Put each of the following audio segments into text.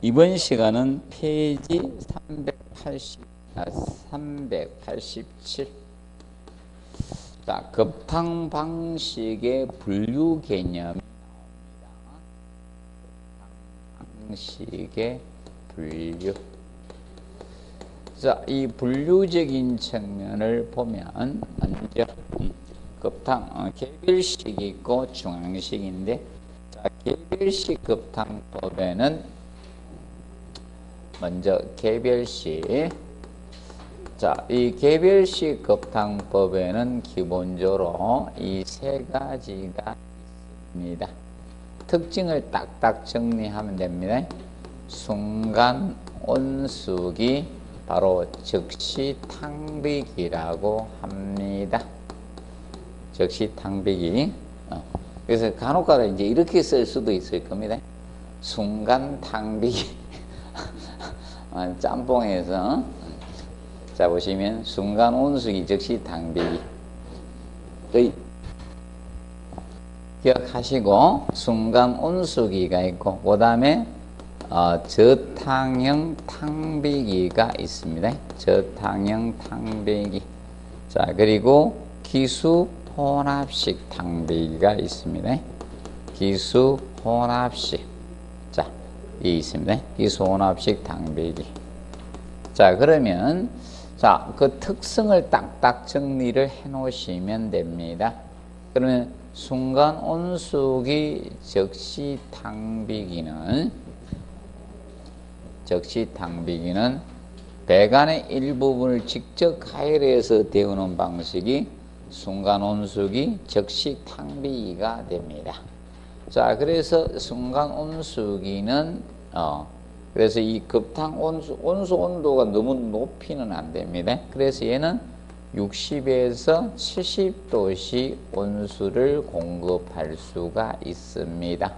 이번 시간은 페이지 387. 자, 급탕 방식의 분류 개념이 나옵니다. 방식의 분류. 자, 이 분류적인 측면을 보면 먼저 급탕, 개별식이 있고 중앙식인데, 자, 개별식 급탕법에는 먼저 개별식. 자, 이 개별식 급탕법에는 기본적으로 이 세 가지가 있습니다. 특징을 딱딱 정리하면 됩니다. 순간 온수기, 바로 즉시 탕비기라고 합니다. 즉시 탕비기. 그래서 간혹가다 이제 이렇게 쓸 수도 있을 겁니다. 순간 탕비기. 짬뽕에서 자 보시면 순간 온수기 즉시 탕비기 기억하시고, 순간 온수기가 있고 그 다음에 저탕형 탕비기가 있습니다. 저탕형 탕비기. 자, 그리고 기수 혼합식 탕비기가 있습니다. 기수 혼합식. 이 있습니다. 기수 혼합식 탕비기. 자, 그러면 자, 그 특성을 딱딱 정리를 해 놓으시면 됩니다. 그러면 순간 온수기 즉시 탕비기는 배관의 일부분을 직접 가열해서 데우는 방식이 순간 온수기 즉시 탕비기가 됩니다. 자, 그래서 순간 온수기는 그래서 이 급탕 온수 온도가 너무 높이는 안 됩니다. 그래서 얘는 60에서 70도씨 온수를 공급할 수가 있습니다.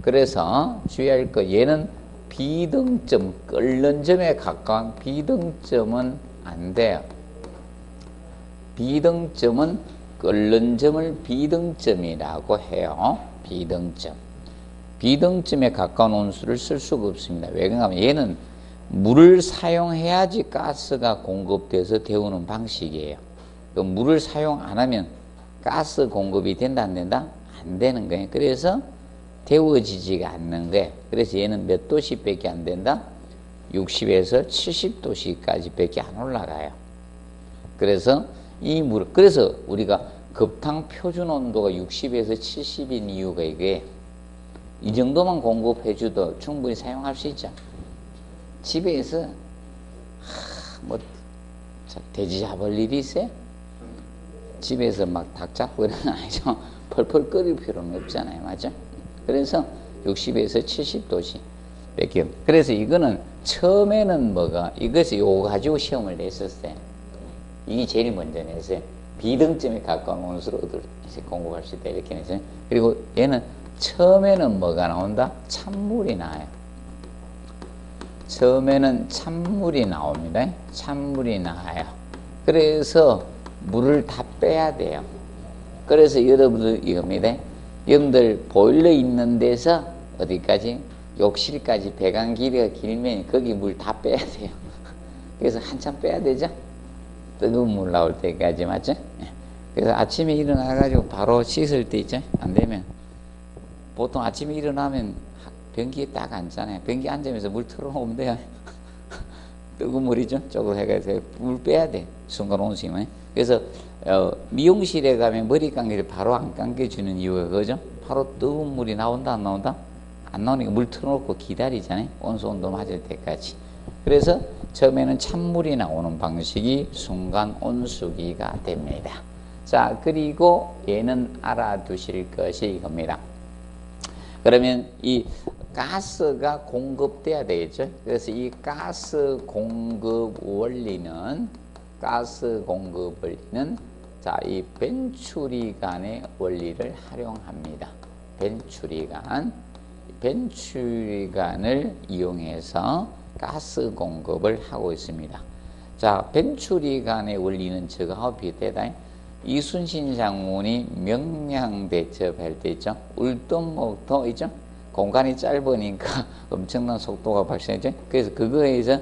그래서 주의할 거, 얘는 비등점, 끓는 점에 가까운 비등점은 안 돼요. 비등점은 끓는 점을 비등점이라고 해요. 비등점에 가까운 온수를 쓸 수가 없습니다. 왜 그러냐면 얘는 물을 사용해야지 가스가 공급돼서 데우는 방식이에요. 물을 사용 안 하면 가스 공급이 된다 안 된다? 안 되는 거예요. 그래서 데워지지가 않는 거예요. 그래서 얘는 몇 도씩 밖에 안 된다? 60에서 70도씨까지 밖에 안 올라가요. 그래서 그래서 우리가 급탕 표준 온도가 60에서 70인 이유가 이게, 이 정도만 공급해줘도 충분히 사용할 수 있죠. 집에서 돼지 잡을 일이 있어요? 집에서 막 닭 잡고 이런 거 아니죠. 펄펄 끓일 필요는 없잖아요. 맞죠? 그래서 60에서 70도씨 밖에. 그래서 이거는 처음에는 이것이 요거 가지고 시험을 냈었어요. 이게 제일 먼저 냈어요. 비등점에 가까운 온수를 공급할 수 있다, 이렇게 했어요. 그리고 얘는 처음에는 뭐가 나온다? 찬물이 나와요. 처음에는 찬물이 나옵니다. 찬물이 나와요. 그래서 물을 다 빼야 돼요. 그래서 여러분들 이겁니다. 여러분들 보일러 있는 데서 어디까지? 욕실까지 배관 길이가 길면 거기 물 다 빼야 돼요. 그래서 한참 빼야 되죠? 뜨거운 물 나올 때까지. 맞죠? 그래서 아침에 일어나가지고 바로 씻을 때 있죠? 안 되면 보통 아침에 일어나면 변기에 딱 앉잖아요. 변기에 앉으면서 물 틀어놓으면 돼요. 뜨거운 물이죠? 조금 해가지고 물 빼야 돼. 순간 온수기만. 그래서 미용실에 가면 머리 감기를 바로 안 감겨주는 이유가 그거죠? 바로 뜨거운 물이 나온다 안 나온다? 안 나오니까 물 틀어놓고 기다리잖아요. 온도 맞을 때까지. 그래서 처음에는 찬물이 나오는 방식이 순간 온수기가 됩니다. 자, 그리고 얘는 알아두실 것이 이겁니다. 그러면 이 가스가 공급돼야 되겠죠. 그래서 이 가스 공급 원리는 자, 이 벤추리간의 원리를 활용합니다. 벤추리간을 이용해서 가스 공급을 하고 있습니다. 자, 벤추리간의 원리는 저거하고 비슷하다. 이순신 장군이 명량 대첩할 때 있죠. 울동목도 있죠. 공간이 짧으니까 엄청난 속도가 발생하죠. 그래서 그거에서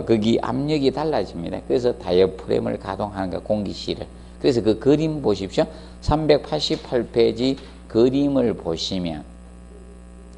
거기 압력이 달라집니다. 그래서 다이어프램을 가동하는 거, 공기실을. 그래서 그 그림 보십시오. 388페이지 그림을 보시면,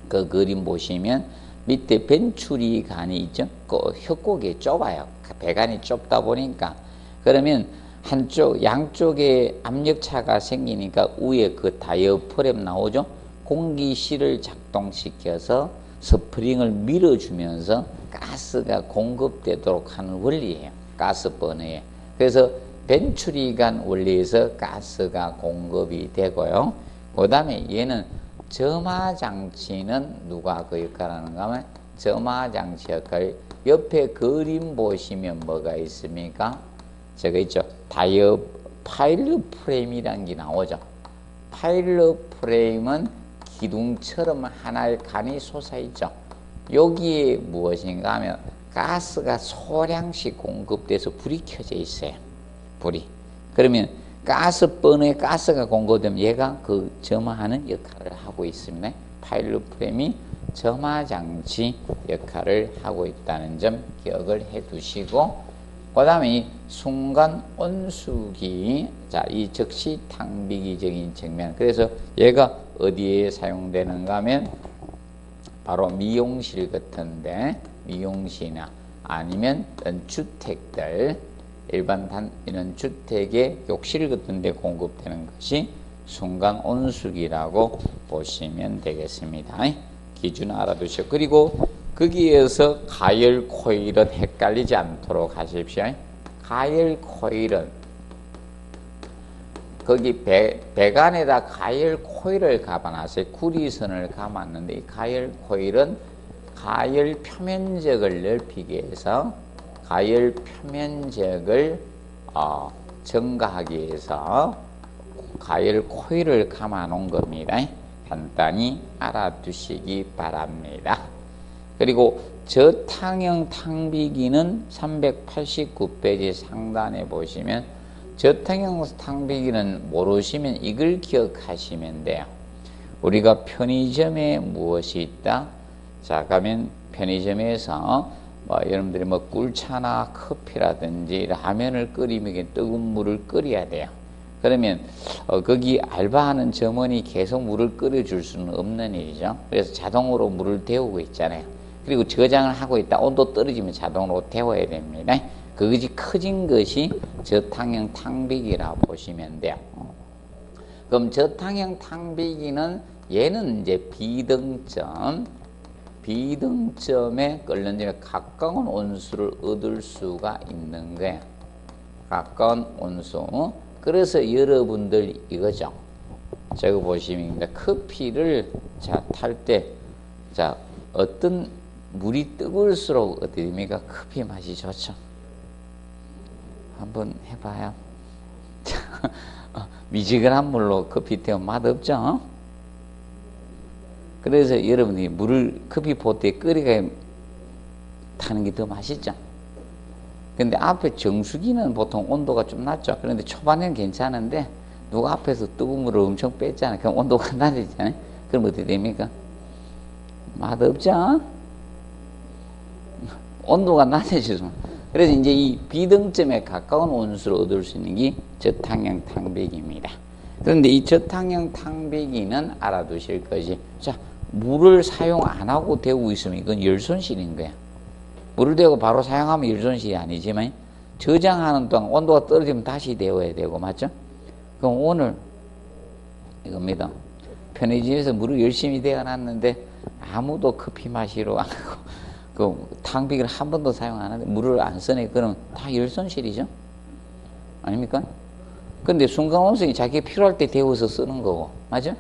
그 그림 보시면 밑에 벤추리관이 있죠. 그 혀곡이 좁아요. 배관이 좁다 보니까. 그러면 한쪽, 양쪽에 압력차가 생기니까 위에 그 다이어프램 나오죠. 공기실을 작동시켜서 스프링을 밀어주면서 가스가 공급되도록 하는 원리예요. 가스 버너에. 그래서 벤추리관 원리에서 가스가 공급이 되고요. 그 다음에 얘는 점화장치는 누가 그 역할을 하는가 하면, 점화장치 역할, 옆에 그림 보시면 뭐가 있습니까? 저거 있죠. 파일럿 프레임이라는 게 나오죠. 파일럿 프레임은 기둥처럼 하나의 간이 솟아있죠. 여기에 무엇인가 하면 가스가 소량씩 공급돼서 불이 켜져 있어요. 불이. 그러면 가스 버너에 가스가 공급되면 얘가 그 점화하는 역할을 하고 있습니다. 파일럿 프레임이 점화장치 역할을 하고 있다는 점 기억을 해 두시고, 그 다음에 이 순간 온수기, 자, 이 즉시 탕비기적인 측면. 그래서 얘가 어디에 사용되는가 하면 바로 미용실 같은데, 미용실이나 아니면 주택들, 일반 이런 주택의 욕실 같은 데 공급되는 것이 순간 온수기라고 보시면 되겠습니다. 기준 알아두시고, 그리고 거기에서 가열 코일은 헷갈리지 않도록 하십시오. 가열 코일은 거기 배관에다 가열 코일을 감아놨어요. 구리선을 감았는데, 이 가열 코일은 가열 표면적을 넓히기 위해서, 가열 표면적을 증가하기 위해서 가열 코일을 감아 놓은 겁니다. 간단히 알아두시기 바랍니다. 그리고 저탕형 탕비기는 389페이지 상단에 보시면, 저탕형 탕비기는 모르시면 이걸 기억하시면 돼요. 우리가 편의점에 무엇이 있다? 자, 가면 편의점에서 여러분들이 꿀차나 커피라든지 라면을 끓이면 뜨거운 물을 끓여야 돼요. 그러면 거기 알바하는 점원이 계속 물을 끓여줄 수는 없는 일이죠. 그래서 자동으로 물을 데우고 있잖아요. 그리고 저장을 하고 있다. 온도 떨어지면 자동으로 데워야 됩니다. 그것이 커진 것이 저탕형 탕비기라고 보시면 돼요. 그럼 저탕형 탕비기는 얘는 이제 비등점에 끓는 가까운 온수를 얻을 수가 있는 거예요. 가까운 온수. 그래서 여러분들 이거죠. 저거 보시면 커피를 탈 때, 자, 어떤 물이 뜨거울수록 어떻게 됩니까? 커피 맛이 좋죠. 한번 해봐요. 미지근한 물로 커피 태우면 맛없죠. 그래서 여러분이 물을 커피포트에 끓여야 타는 게 더 맛있죠. 근데 앞에 정수기는 보통 온도가 좀 낮죠. 그런데 초반에는 괜찮은데 누가 앞에서 뜨거운 물을 엄청 뺐잖아요. 그럼 온도가 낮아지잖아요. 그럼 어떻게 됩니까? 맛없죠? 온도가 낮아지죠. 그래서 이제 이 비등점에 가까운 온수를 얻을 수 있는 게 저탕형 탕비기입니다. 그런데 이 저탕형 탕비기는 알아두실 것이, 자, 물을 사용 안 하고 데우고 있으면 이건 열손실인 거야. 물을 데우고 바로 사용하면 열손실이 아니지만, 저장하는 동안 온도가 떨어지면 다시 데워야 되고, 맞죠? 그럼 오늘 이겁니다. 편의점에서 물을 열심히 데워놨는데 아무도 커피 마시러 안 하고 그 탕비기를 한 번도 사용 안 하는데 물을 안 쓰네. 그럼 다 열손실이죠? 아닙니까? 근데 순간온수기 자기 필요할 때 데워서 쓰는 거고, 맞아?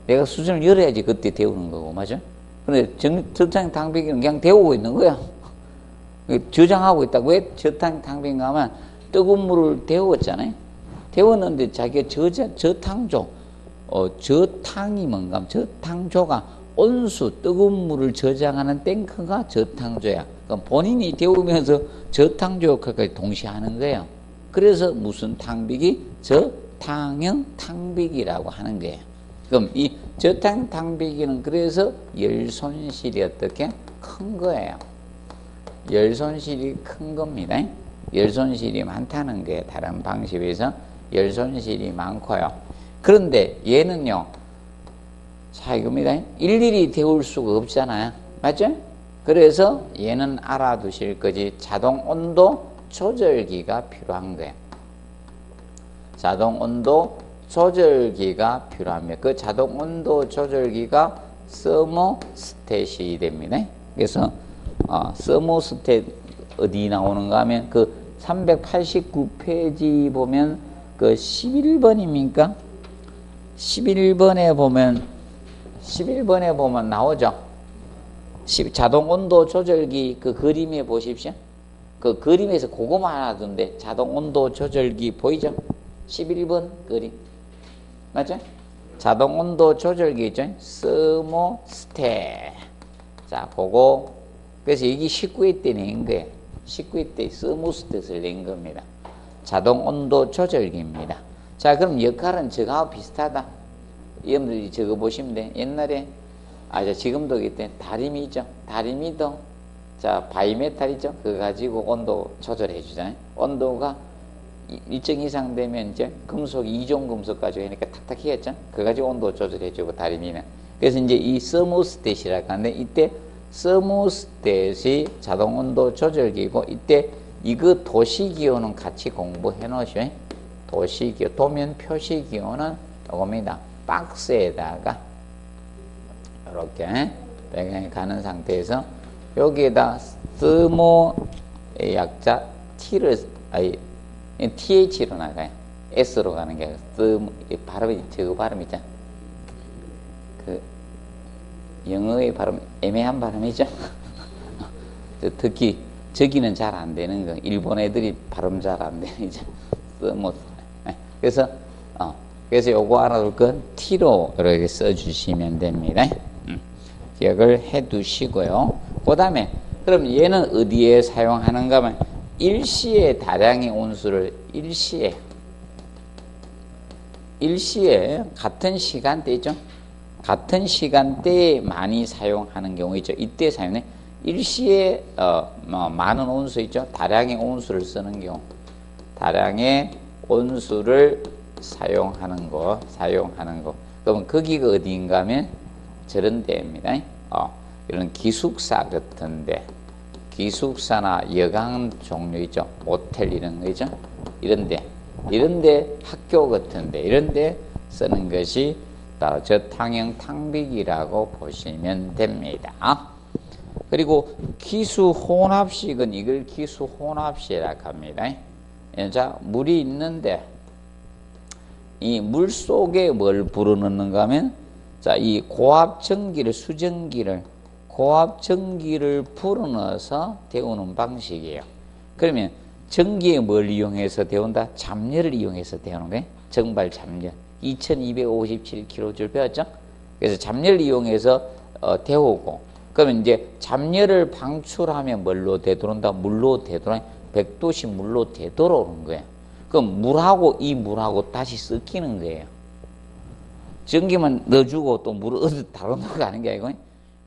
내가 수준을 열어야지 그때 데우는 거고, 맞아? 근데 저탕 탕비기는 그냥 데우고 있는 거야. 저장하고 있다. 왜 저탕 탕비기인가 하면 뜨거운 물을 데웠잖아요. 데웠는데 자기가 저탕조, 저탕이 뭔가, 저탕조가 온수, 뜨거운 물을 저장하는 탱크가 저탕조야. 그럼 본인이 데우면서 저탕조 역할까지 동시에 하는 거예요. 그래서 무슨 탕비기? 저탕형 탕비기라고 하는 거예요. 그럼 이 저탕탕비기는 그래서 열 손실이 어떻게 큰 거예요. 열 손실이 큰 겁니다. 열 손실이 많다는 거예요. 다른 방식에 비해서 열 손실이 많고요. 그런데 얘는요, 자, 이겁니다. 일일이 데울 수가 없잖아요. 맞죠? 그래서 얘는 알아두실 거지. 자동 온도 조절기가 필요한 거예요. 자동 온도 조절기가 필요합니다. 그 자동 온도 조절기가 서모스탯이 됩니다. 그래서 서모스탯 어디 나오는가 하면 그 389페이지 보면 그 11번입니까? 11번에 보면 나오죠. 자동 온도 조절기 그 그림에 보십시오. 그 그림에서 그거만 알아두는데 자동 온도 조절기 보이죠? 11번 그림. 맞죠? 자동 온도 조절기 있죠? 서모스탯. 자, 그거. 그래서 이게 19회 때 낸 거예요. 19회 때 서모스탯을 낸 겁니다. 자동 온도 조절기입니다. 자, 그럼 역할은 저거하고 비슷하다. 여러분들이 저거 보시면 돼. 옛날에, 지금도 그때 다리미 있죠? 다리미도, 자, 바이메탈이죠? 그거 가지고 온도 조절해 주잖아요. 온도가 일정 이상 되면 이제 금속이 이종 금속 가지고 하니까 탁탁해졌죠? 그거 가지고 온도 조절해 주고 다리미는. 그래서 이제 이 서모스탯이라고 하는데 이때 서모스탯이 자동 온도 조절기고 이때 이거 도시기호는 같이 공부해 놓으셔. 도시기호, 도면 표시기호는 이겁니다. 박스에다가 이렇게 배경에 가는 상태에서 여기에다 서모의 약자 T를 TH로 나가요. S로 가는 게 아니라 발음이 저거 발음 있잖아. 그 영어의 발음 애매한 발음이죠. 특히 저기는 잘 안 되는 거. 일본 애들이 발음 잘 안 되는 이제 그래서 요거 알아둘 건 T로 이렇게 써주시면 됩니다. 기억을 해 두시고요. 그 다음에 그럼 얘는 어디에 사용하는가 하면 일시에 다량의 온수를 일시에 같은 시간대 있죠. 같은 시간대에 많이 사용하는 경우 있죠. 이때 사용해 일시에 많은 온수 있죠. 다량의 온수를 쓰는 경우, 다량의 온수를 사용하는 거. 그러면 거기가 어디인가 하면 저런 데입니다. 이런 기숙사 같은데, 기숙사나 여강 종류 있죠. 모텔 이런 거 있죠. 이런데 학교 같은데 이런데 쓰는 것이 저탕형 탕비기라고 보시면 됩니다. 그리고 기수혼합식은 이걸 기수혼합식이라고 합니다. 자, 물이 있는데 이 물 속에 뭘 불어넣는가 하면 자, 이 고압전기를 고압전기를 불어넣어서 데우는 방식이에요. 그러면 전기에 뭘 이용해서 데운다? 잡열을 이용해서 데우는 거예요. 정발 잡열. 2257kJ 배웠죠? 그래서 잡열을 이용해서 데우고, 그러면 이제 잡열을 방출하면 뭘로 되돌아온다? 물로 되돌아, 100도씨 물로 되돌아오는 거예요. 그럼 이 물하고 다시 섞이는 거예요. 전기만 넣어주고 또 물을 어디 다른 데로 가는 게 아니고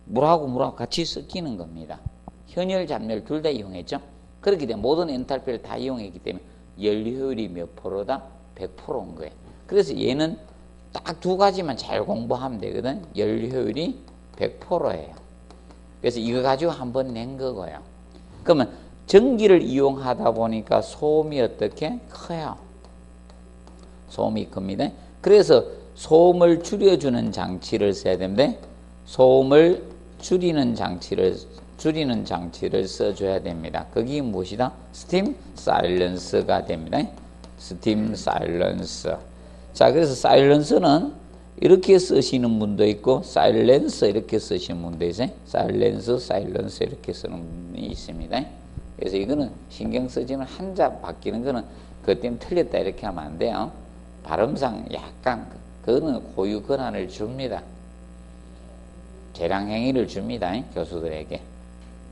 물하고 같이 섞이는 겁니다. 현열, 잡열 둘 다 이용했죠. 그렇기 때문에 모든 엔탈피를 다 이용했기 때문에 연료율이 몇 프로다? 100%인 거예요. 그래서 얘는 딱 두 가지만 잘 공부하면 되거든. 연료율이 100%예요. 그래서 이거 가지고 한번 낸 거고요. 그러면 전기를 이용하다 보니까 소음이 어떻게 커요? 소음이 큽니다. 그래서 소음을 줄여주는 장치를 써야 되는데 소음을 줄이는 장치를 써줘야 됩니다. 그게 무엇이다? 스팀 사일런스가 됩니다. 스팀 사일런스. 자, 그래서 사일런스는 이렇게 쓰시는 분도 있고 사일렌서 이렇게 쓰시는 분도 있어요. 사일런스 이렇게 쓰는 분이 있습니다. 그래서 이거는 신경 쓰지만 한자 바뀌는 거는 그것 때문에 틀렸다 이렇게 하면 안 돼요. 발음상 약간 그거는 고유 권한을 줍니다. 재량행위를 줍니다. 교수들에게.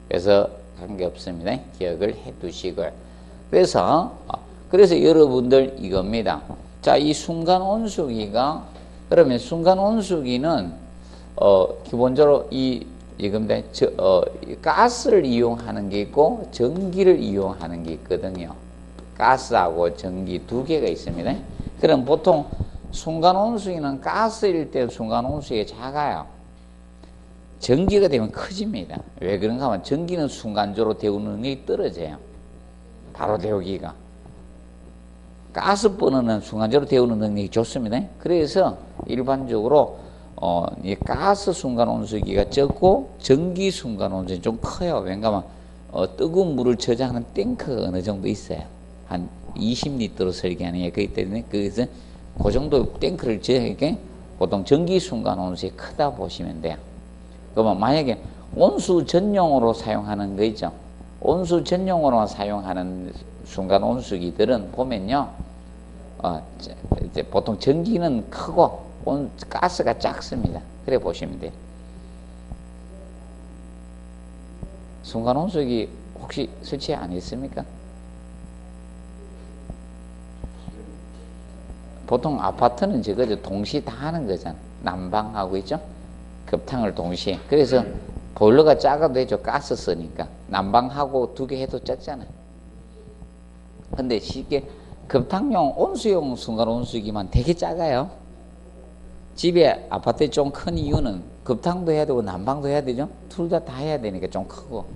그래서 관계없습니다. 기억을 해 두시고요. 그래서 여러분들 이겁니다. 자, 이 순간 온수기가 그러면 순간 온수기는 기본적으로 이겁니다. 가스를 이용하는 게 있고 전기를 이용하는 게 있거든요. 가스하고 전기 두 개가 있습니다. 그럼 보통 순간 온수기는 가스일 때 순간 온수기가 작아요. 전기가 되면 커집니다. 왜 그런가 하면 전기는 순간적으로 데우는 능력이 떨어져요. 바로 데우기가. 가스 버너는 순간적으로 데우는 능력이 좋습니다. 그래서 일반적으로 이 가스 순간 온수기가 적고 전기 순간 온수기가 좀 커요. 왜냐하면 뜨거운 물을 저장하는 탱크가 어느 정도 있어요. 한 20리터로 설계하는 게 그렇기 때문에 그래서 그 정도 탱크를 저장하게 보통 전기 순간 온수기 크다 보시면 돼요. 그러면 만약에 온수 전용으로 사용하는 거 있죠. 온수 전용으로 사용하는 순간 온수기들은 보면요, 이제 보통 전기는 크고 가스가 작습니다. 그래 보시면 돼요. 순간 온수기 혹시 설치 안 했습니까? 보통 아파트는 저거죠. 동시에 다 하는 거잖아. 난방하고 있죠. 급탕을 동시에. 그래서 보일러가 작아도 되죠. 가스 쓰니까. 난방하고 두 개 해도 작잖아요. 근데 쉽게 급탕용 온수용 순간 온수기만 되게 작아요. 집에 아파트에 좀 큰 이유는 급탕도 해야 되고 난방도 해야 되죠. 둘 다 해야 되니까 좀 크고.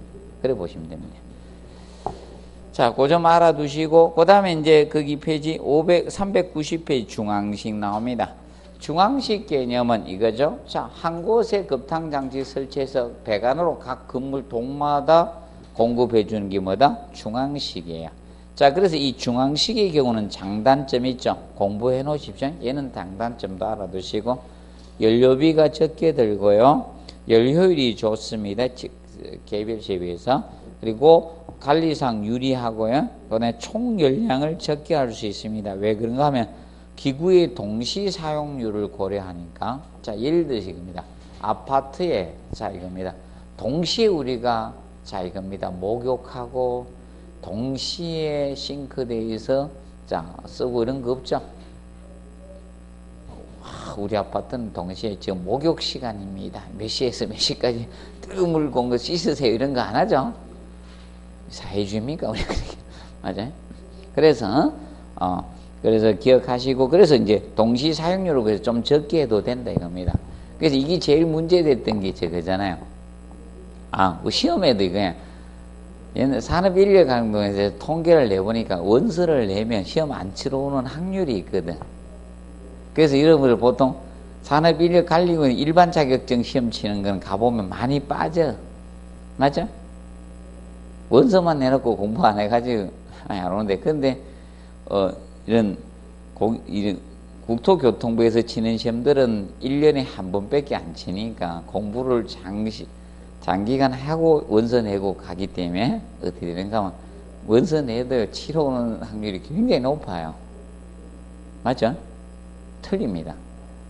그래 보시면 됩니다. 자, 그 점 알아두시고, 그 다음에 이제 거기 페이지 390페이지 중앙식 나옵니다. 중앙식 개념은 이거죠. 자, 한 곳에 급탕장치 설치해서 배관으로 각 건물 동마다 공급해 주는 게 뭐다? 중앙식이에요. 자, 그래서 이 중앙식의 경우는 장단점이 있죠. 공부해 놓으십시오. 얘는 장단점도 알아두시고, 연료비가 적게 들고요. 연료율이 좋습니다. 개별시에 비해서. 그리고 관리상 유리하고요. 그다음에 총 열량을 적게 할 수 있습니다. 왜 그런가 하면 기구의 동시 사용률을 고려하니까. 자, 예를 들어서 이겁니다. 아파트에, 자, 이겁니다. 동시에 우리가, 자, 이겁니다. 목욕하고 동시에 싱크대에서, 자, 쓰고 이런 거 없죠? 우리 아파트는 동시에 지금 목욕 시간입니다. 몇 시에서 몇 시까지 뜨거운 물 공급 씻으세요. 이런 거 안 하죠? 사회주의입니까? 우리가 그렇게. 맞아요? 그래서 기억하시고, 그래서 이제 동시 사용률을 그래서 좀 적게 해도 된다 이겁니다. 그래서 이게 제일 문제됐던 게 저거잖아요. 시험에도 이거야. 옛날 산업인력강동에서 통계를 내보니까 원서를 내면 시험 안 치러 오는 확률이 있거든. 그래서 여러분들 보통 산업인력관리군 일반 자격증 시험 치는 건 가보면 많이 빠져. 맞죠? 원서만 내놓고 공부 안 해가지고 안 오는데, 근데 이런 국토교통부에서 치는 시험들은 1년에 한 번밖에 안 치니까 공부를 장기간 하고 원서 내고 가기 때문에 어떻게 되는가 하면 원서 내도 치러 오는 확률이 굉장히 높아요. 맞죠? 틀립니다.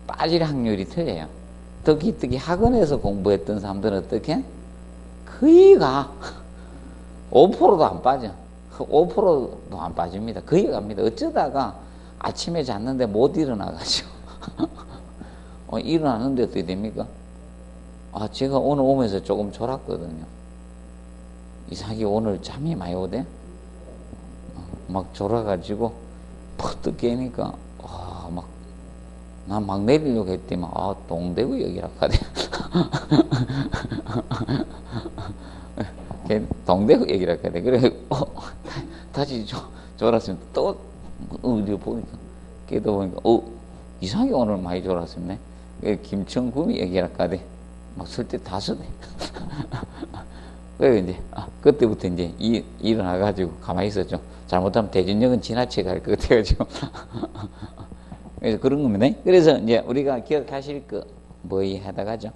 빠질 확률이 틀려요. 특히 학원에서 공부했던 사람들은 어떻게? 거의 5%도 안 빠져. 5%도 안 빠집니다. 거의 갑니다. 어쩌다가 아침에 잤는데 못 일어나가지고. 일어나는데 어떻게 됩니까? 제가 오늘 오면서 조금 졸았거든요. 이상하게 오늘 잠이 많이 오대? 막 졸아가지고, 퍽 깨니까, 난 막 내리려고 했더니, 동대구역이라 하대. 동대구역이라 하대. 그래, 다시 졸았으면 또, 어디 보니까, 깨도 보니까, 이상하게 오늘 많이 졸았습니다. 김천구미역이라 하대. 막 쓸 때 다 쓰네. 그래서 이제, 그때부터 이제 일어나가지고 가만히 있었죠. 잘못하면 대전역은 지나쳐 갈 것 같아가지고. 그래서 그런 겁니다. 그래서 이제 우리가 기억하실 거, 뭐 하다가죠?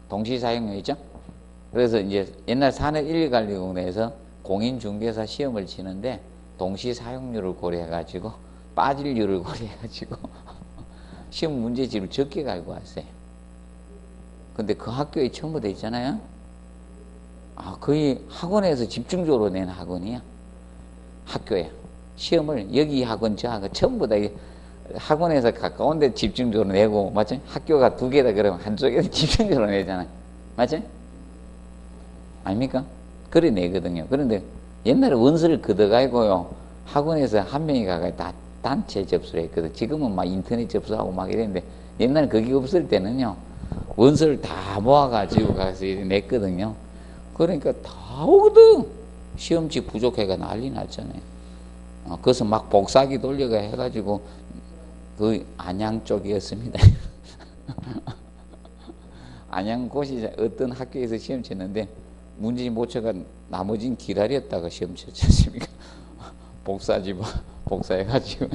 동시사용료이죠? 그래서 이제 옛날 산업인력관리공단에서 공인중개사 시험을 치는데 동시사용률을 고려해가지고 빠질률을 고려해가지고 시험 문제집을 적게 가지고 왔어요. 근데 그 학교에 전부 다 있잖아요. 거의 학원에서 집중적으로 낸 학원이야. 학교에. 시험을 여기 학원 저 학원 전부 다 학원에서 가까운 데 집중적으로 내고, 맞죠? 학교가 두 개다 그러면 한쪽에서 집중적으로 내잖아요. 맞죠? 아닙니까? 그래 내거든요. 그런데 옛날에 원서를 걷어가고요, 학원에서 한 명이 가가 다 단체 접수를 했거든. 지금은 막 인터넷 접수하고 막 이랬는데, 옛날에 그게 없을 때는요, 원서를 다 모아가지고 가서 냈거든요. 그러니까 다 오거든. 시험지 부족해가 난리 났잖아요. 그래서 막 복사기 돌려가 해가지고, 그 안양 쪽이었습니다. 안양 고시 어떤 학교에서 시험 쳤는데, 문제 못 쳐가 나머지는 기다렸다가 시험 쳤지 않습니까? 복사지 뭐, 복사해가지고.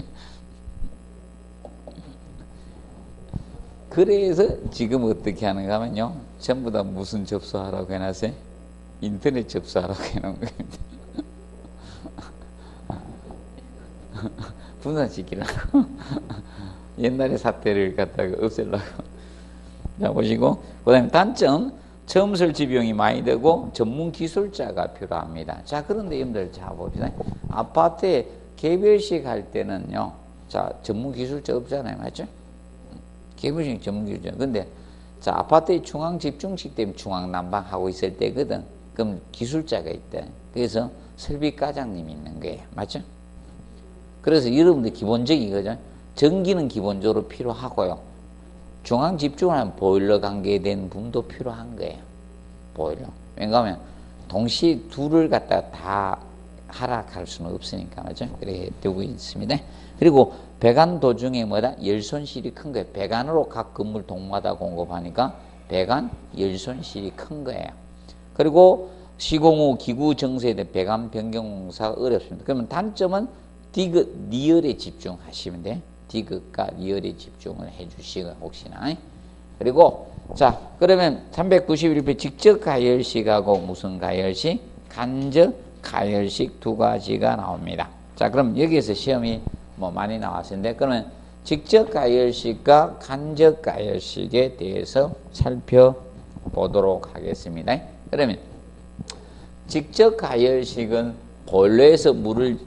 그래서 지금 어떻게 하는가 하면요, 전부 다 무슨 접수하라고 해놨어요? 인터넷 접수하라고 해놓은 겁니다. 분산시키라고. 옛날의 사태를 갖다가 없애려고. 자, 보시고. 그 다음에 단점, 처음 설치 비용이 많이 되고 전문 기술자가 필요합니다. 자, 그런데 여러분들 자 봅시다. 아파트에 개별식 할 때는요, 자, 전문 기술자 없잖아요. 맞죠? 개별식 전문 기술자. 근데 자, 아파트의 중앙 집중식 때문에 중앙 난방 하고 있을 때거든. 그럼 기술자가 있다. 그래서 설비 과장님이 있는 거예요. 맞죠? 그래서 여러분들 기본적인 거죠. 전기는 기본적으로 필요하고요. 중앙 집중을 하면 보일러 관계된 분도 필요한 거예요. 보일러. 왜냐하면 동시에 둘을 갖다가 다 하락할 수는 없으니까. 맞죠? 그래 되고 있습니다. 그리고 배관 도중에 뭐다? 열 손실이 큰 거예요. 배관으로 각 건물 동마다 공급하니까 배관 열 손실이 큰 거예요. 그리고 시공후 기구 정세에 대한 배관 변경 공사가 어렵습니다. 그러면 단점은 디귿, 리얼에 집중하시면 돼. 디귿과 리얼에 집중을 해주시고, 혹시나. 그리고, 자, 그러면 391표 직접 가열식하고 무슨 가열식? 간접 가열식 두 가지가 나옵니다. 자, 그럼 여기에서 시험이 뭐 많이 나왔는데, 그러면 직접 가열식과 간접 가열식에 대해서 살펴보도록 하겠습니다. 그러면 직접 가열식은 보일러에서 물을,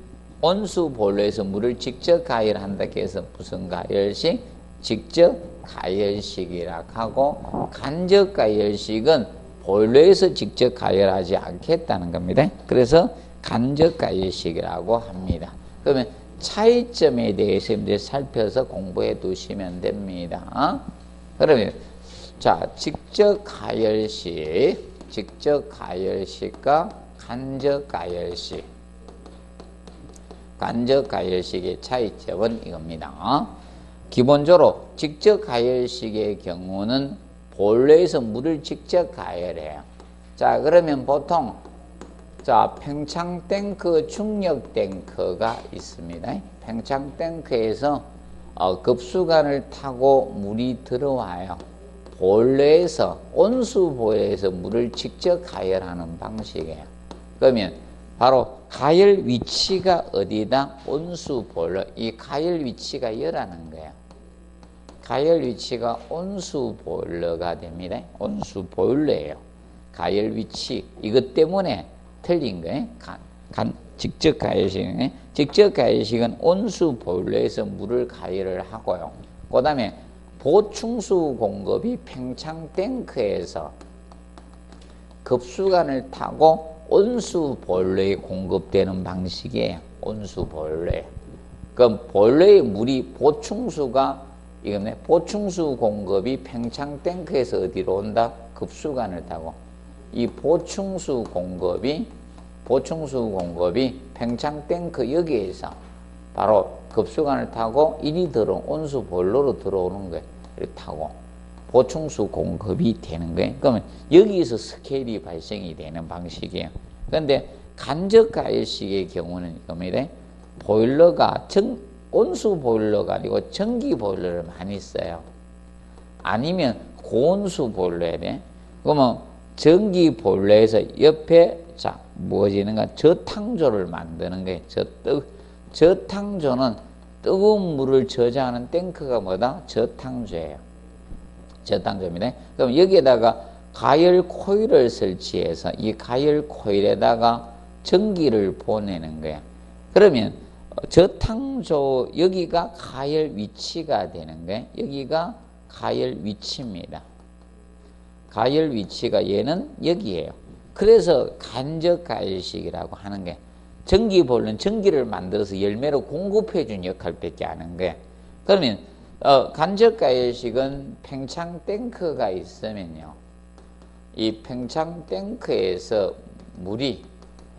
온수 보일러에서 물을 직접 가열한다 해서 무슨 가열식? 직접 가열식이라 하고, 간접 가열식은 보일러에서 직접 가열하지 않겠다는 겁니다. 그래서 간접 가열식이라고 합니다. 그러면 차이점에 대해서 이제 살펴서 공부해 두시면 됩니다. 그러면 자, 직접 가열식, 직접 가열식과 간접 가열식, 간접 가열식의 차이점은 이겁니다. 기본적으로 직접 가열식의 경우는 보일러에서 물을 직접 가열해요. 자, 그러면 보통 자, 팽창 탱크, 중력 탱크가 있습니다. 팽창 탱크에서 급수관을 타고 물이 들어와요. 보일러에서, 온수 보일러에서 물을 직접 가열하는 방식이에요. 그러면 바로 가열 위치가 어디다? 온수 보일러. 이 가열 위치가 열하는 거예요. 가열 위치가 온수 보일러가 됩니다. 온수 보일러예요. 가열 위치. 이것 때문에 틀린 거예요. 직접 가열식은, 직접 가열식은 온수 보일러에서 물을 가열을 하고요. 그 다음에 보충수 공급이 팽창 탱크에서 급수관을 타고 온수 보일러에 공급되는 방식이에요. 온수 보일러에. 그럼 보일러의 물이 보충수가 이거네. 보충수 공급이 팽창 탱크에서 어디로 온다? 급수관을 타고. 이 보충수 공급이 팽창 탱크 여기에서 바로 급수관을 타고 이리 들어온 온수 보일러로 들어오는 거예요. 이렇게 타고 보충수 공급이 되는 거예요. 그러면 여기에서 스케일이 발생이 되는 방식이에요. 그런데 간접 가열식의 경우는 이겁니다. 보일러가 온수 보일러가 아니고 전기 보일러를 많이 써요. 아니면 고온수 보일러야 돼. 그러면 전기 보일러에서 옆에 자 무엇이는가? 저탕조를 만드는 거예요. 저탕조는 뜨거운 물을 저장하는 탱크가 뭐다? 저탕조예요. 저탕조입니다. 그럼 여기에다가 가열 코일을 설치해서 이 가열 코일에다가 전기를 보내는 거예요. 그러면 저탕조 여기가 가열 위치가 되는 거예요. 여기가 가열 위치입니다. 가열 위치가 얘는 여기에요. 그래서 간접가열식이라고 하는 게 전기볼은 전기를 만들어서 열매로 공급해 준 역할밖에 안 하는 거예요. 그러면 간접가열식은 팽창탱크가 있으면요, 이 팽창탱크에서 물이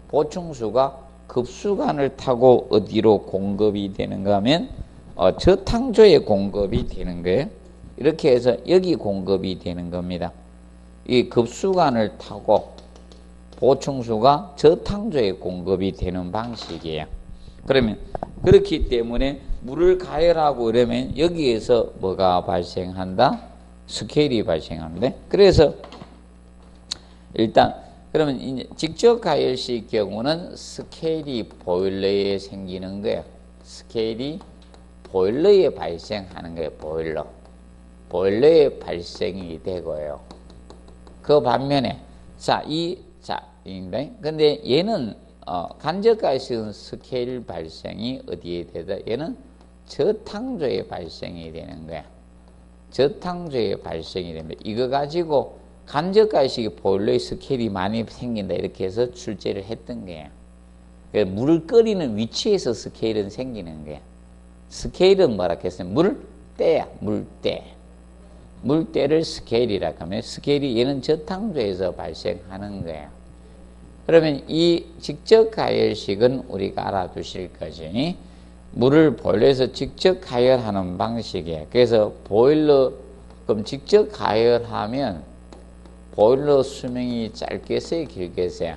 보충수가 급수관을 타고 어디로 공급이 되는가 하면 저탕조에 공급이 되는 거예요. 이렇게 해서 여기 공급이 되는 겁니다. 이 급수관을 타고 보충수가 저탕조에 공급이 되는 방식이에요. 그러면 그렇기 때문에 물을 가열하고 그러면 여기에서 뭐가 발생한다? 스케일이 발생합니다. 그래서 일단 그러면 이제 직접 가열식 경우는 스케일이 보일러에 생기는 거예요. 스케일이 보일러에 발생하는 거예요. 보일러에 발생이 되고요. 그 반면에 근데 얘는 간접가열식은 스케일 발생이 어디에 되다? 얘는 저탕조에 발생이 되는 거야. 저탕조에 발생이 됩니다. 이거 가지고 간접가열식이 보일러의 스케일이 많이 생긴다 이렇게 해서 출제를 했던 거예요. 그러니까 물을 끓이는 위치에서 스케일은 생기는 거예요. 스케일은 뭐라 했어요? 물때야, 물때. 물때를 스케일이라고 하면 스케일이 얘는 저탕조에서 발생하는 거예요. 그러면 이 직접 가열식은 우리가 알아두실 것이 물을 보일러에서 직접 가열하는 방식이에요. 그래서 그럼 직접 가열하면 보일러 수명이 짧겠어요, 길겠어요?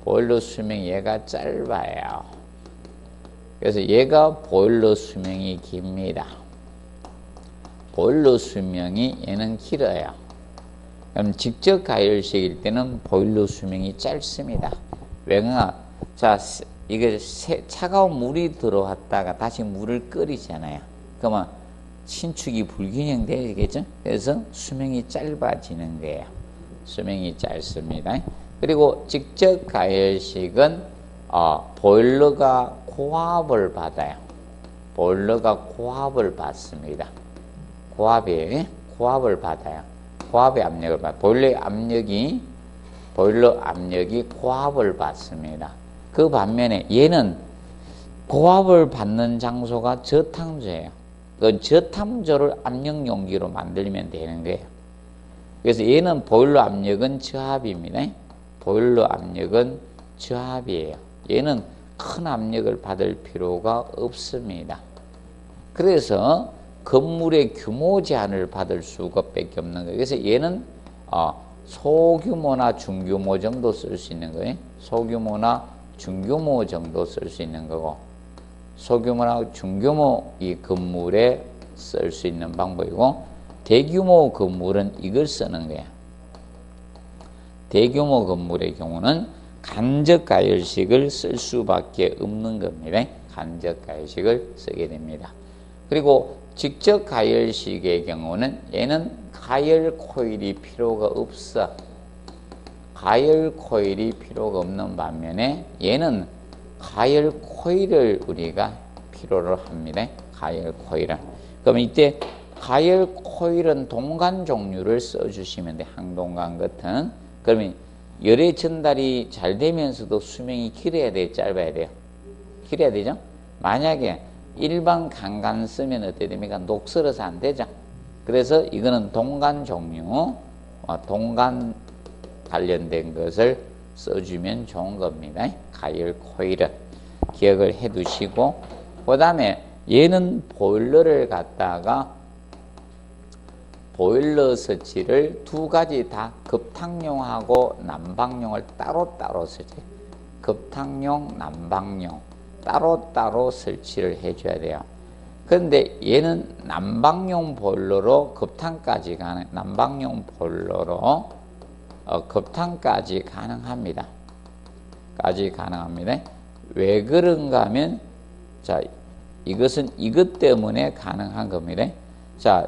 보일러 수명이 얘가 짧아요. 그래서 얘가 보일러 수명이 깁니다. 보일러 수명이 얘는 길어요. 그럼 직접 가열식일 때는 보일러 수명이 짧습니다. 왜냐? 이게 차가운 물이 들어왔다가 다시 물을 끓이잖아요. 그러면 신축이 불균형 되겠죠? 그래서 수명이 짧아지는 거예요. 수명이 짧습니다. 그리고 직접 가열식은 보일러가 고압을 받아요. 보일러가 고압을 받습니다. 고압을 받아요. 고압의 압력을 받아요. 보일러 압력이 고압을 받습니다. 그 반면에 얘는 고압을 받는 장소가 저탕조예요. 그 저탕조를 압력 용기로 만들면 되는 거예요. 그래서 얘는 보일러 압력은 저압입니다. 보일러 압력은 저압이에요. 얘는 큰 압력을 받을 필요가 없습니다. 그래서 건물의 규모 제한을 받을 수가 밖에 없는 거예요. 그래서 얘는 소규모나 중규모 정도 쓸 수 있는 거예요. 소규모나 중규모 정도 쓸 수 있는 거고, 소규모나 중규모 이 건물에 쓸 수 있는 방법이고, 대규모 건물은 이걸 쓰는 거야. 대규모 건물의 경우는 간접가열식을 쓸 수밖에 없는 겁니다. 간접가열식을 쓰게 됩니다. 그리고 직접 가열식의 경우는 얘는 가열 코일이 필요가 없어. 가열 코일이 필요가 없는 반면에 얘는 가열 코일을 우리가 필요로 합니다. 가열 코일은. 그럼 이때 가열 코일은 동간 종류를 써주시면 돼. 항동간 같은. 그러면 열의 전달이 잘 되면서도 수명이 길어야 돼요? 짧아야 돼요? 길어야 되죠? 만약에 일반 강간 쓰면 어떻게 됩니까? 녹슬어서 안 되죠? 그래서 이거는 동간 종류, 동간 관련된 것을 써주면 좋은 겁니다. 가열 코일은. 기억을 해 두시고, 그 다음에 얘는 보일러를 갖다가 보일러 설치를 두 가지 다 급탕용하고 난방용을 따로따로 설치해요. 급탕용, 난방용 따로따로 설치를 해줘야 돼요. 그런데 얘는 난방용 보일러로 급탕까지 난방용 보일러로 급탕까지 가능합니다. 왜 그런가 하면, 이것은 이것 때문에 가능한 겁니다.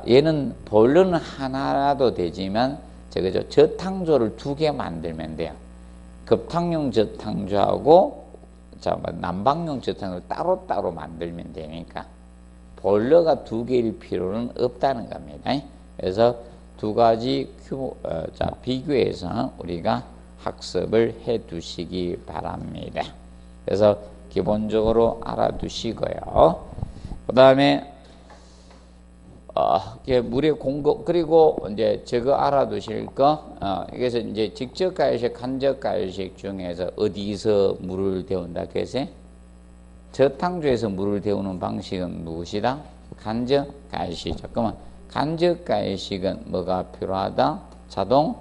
얘는 보일러는 하나라도 되지만, 저탕조를 두 개 만들면 돼요. 급탕용 저탕조하고 자, 난방용 저탕을 따로따로 만들면 되니까 보일러가 두 개일 필요는 없다는 겁니다. 그래서 두 가지 비교해서 우리가 학습을 해 두시기 바랍니다. 그래서 기본적으로 알아두시고요. 그 다음에 물의 공급, 그리고 이제 저거 알아두실 거, 그래서 이제 직접 가열식, 간접 가열식 중에서 어디서 물을 데운다 그래서 저탕주에서 물을 데우는 방식은 무엇이다? 간접 가열식이죠. 그러면 간접 가열식은 뭐가 필요하다? 자동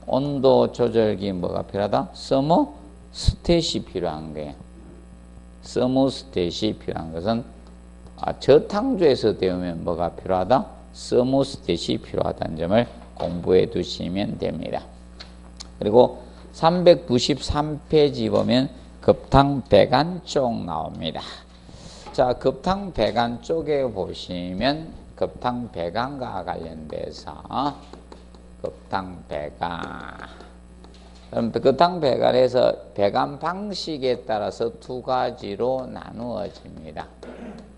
온도 조절기 뭐가 필요하다? 서모스탯이 필요한 거예요. 서모스탯이 필요한 것은 저탕주에서 데우면 뭐가 필요하다? 서모스탯이 필요하다는 점을 공부해 두시면 됩니다. 그리고 393페이지 보면 급탕 배관 쪽 나옵니다. 자, 급탕 배관 쪽에 보시면 급탕 배관과 관련돼서 급탕 배관. 그럼 급탕 배관에서 배관 방식에 따라서 두 가지로 나누어집니다.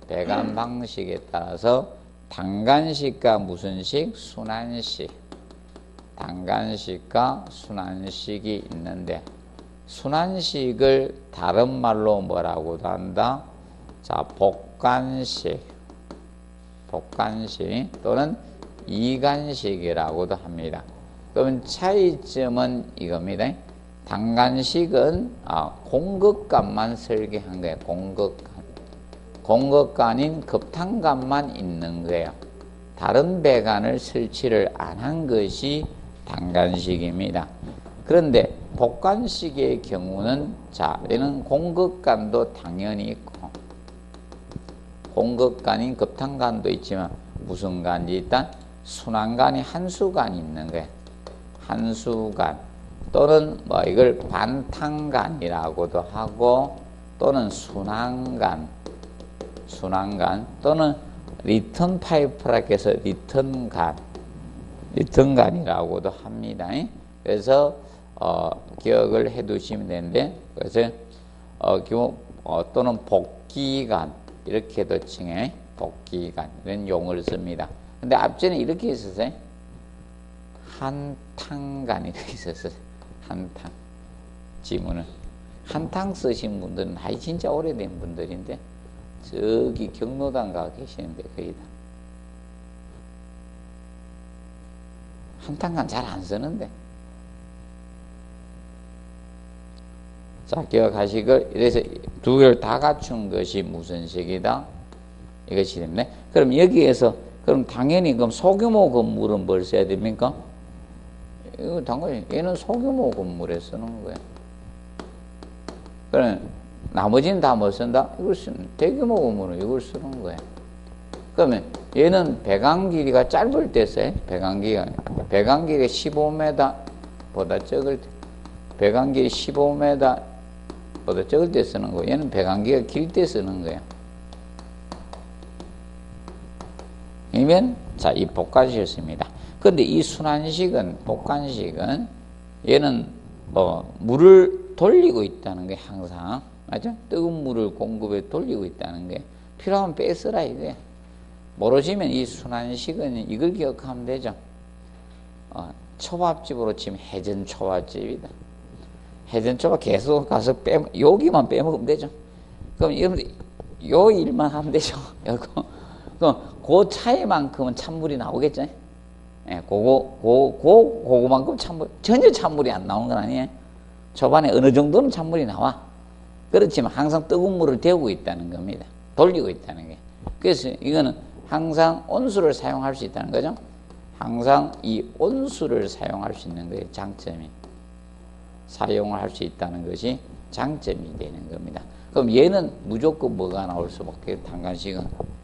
배관 방식에 따라서 단간식과 무슨 식? 순환식. 단간식과 순환식이 있는데 순환식을 다른 말로 뭐라고도 한다? 자, 복간식 또는 이간식이라고도 합니다. 그럼 차이점은 이겁니다. 단간식은 공급관만 설계한 거예요. 공급관인 급탕관만 있는 거예요. 다른 배관을 설치를 안 한 것이 단간식입니다. 그런데 복간식의 경우는 자, 얘는 공급관도 당연히 있고 공급관인 급탕관도 있지만 무슨 관이 일단 순환관이 한수관이 있는 거예요. 한수관 또는 뭐 이걸 반탕관이라고도 하고 또는 순환관 또는 리턴 파이프라고 해서 리턴관이라고도 합니다. 그래서 기억을 해 두시면 되는데 그래서 또는 복기관 이렇게도 칭해 복기관 이런 용어를 씁니다. 근데 앞전에 이렇게 있었어요. 한탕관 이렇게 있었어요. 한탕 지문은 한탕 쓰신 분들은 나이 진짜 오래된 분들인데 저기 경로당 가 계시는데 거의 다 한탕관 잘 안 쓰는데 자, 기억하시고 이래서 두 개를 다 갖춘 것이 무슨 식이다? 이것이 됩니다. 그럼 여기에서 그럼 당연히 그럼 소규모 건물은 뭘 써야 됩니까? 이거 당연히 얘는 소규모 건물에 쓰는 거예요. 그럼 나머지는 다 뭐 쓴다? 이걸 쓰는 대규모 건물은 이걸 쓰는 거예요. 그러면 얘는 배관 길이가 짧을 때 써요. 배관 길이가 15m보다 적을 때 배관 길이 15m보다 적을 때 쓰는 거예요. 얘는 배관 길이가 길 때 쓰는 거예요. 그러면 자, 이 복간식이었습니다. 그런데 이 순환식은 복간식은 얘는 뭐 물을 돌리고 있다는 게 항상 맞죠? 뜨거운 물을 공급에 돌리고 있다는 게 필요하면 빼쓰라 이거예요. 모르시면 이 순환식은 이걸 기억하면 되죠. 초밥집으로 치면 해전 초밥집이다. 해전 초밥 계속 가서 여기만 빼먹으면 되죠. 그럼 여러분들 요 일만 하면 되죠. 그럼 그 차이만큼은 찬물이 나오겠죠. 예, 그거만큼 전혀 찬물이 안 나오는 건 아니에요. 초반에 어느 정도는 찬물이 나와. 그렇지만 항상 뜨거운 물을 데우고 있다는 겁니다. 돌리고 있다는 게. 그래서 이거는 항상 온수를 사용할 수 있다는 거죠. 항상 이 온수를 사용할 수 있는 거예요. 장점이. 사용을 할 수 있다는 것이 장점이 되는 겁니다. 그럼 얘는 무조건 뭐가 나올 수밖에 단간식은.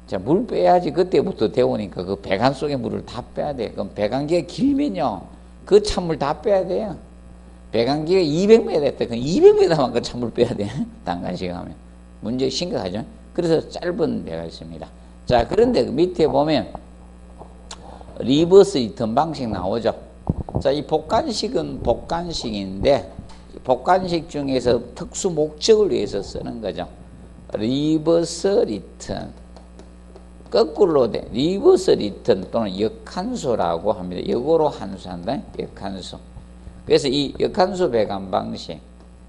자, 물 빼야지. 그때부터 데우니까 그 배관 속에 물을 다 빼야 돼. 그럼 배관기가 길면요. 그 찬물 다 빼야 돼요. 배관기가 200m 됐다. 그럼 200m만 그 찬물 빼야 돼. 단간식 하면. 문제 심각하죠. 그래서 짧은 배가 있습니다. 자, 그런데 밑에 보면 리버스 리턴 방식 나오죠. 자, 이 복간식은 복간식인데 복간식 중에서 특수 목적을 위해서 쓰는 거죠. 리버스 리턴. 거꾸로 돼. 리버스 리턴 또는 역한수라고 합니다. 역으로 한수한다. 역한수. 그래서 이 역한수 배관 방식,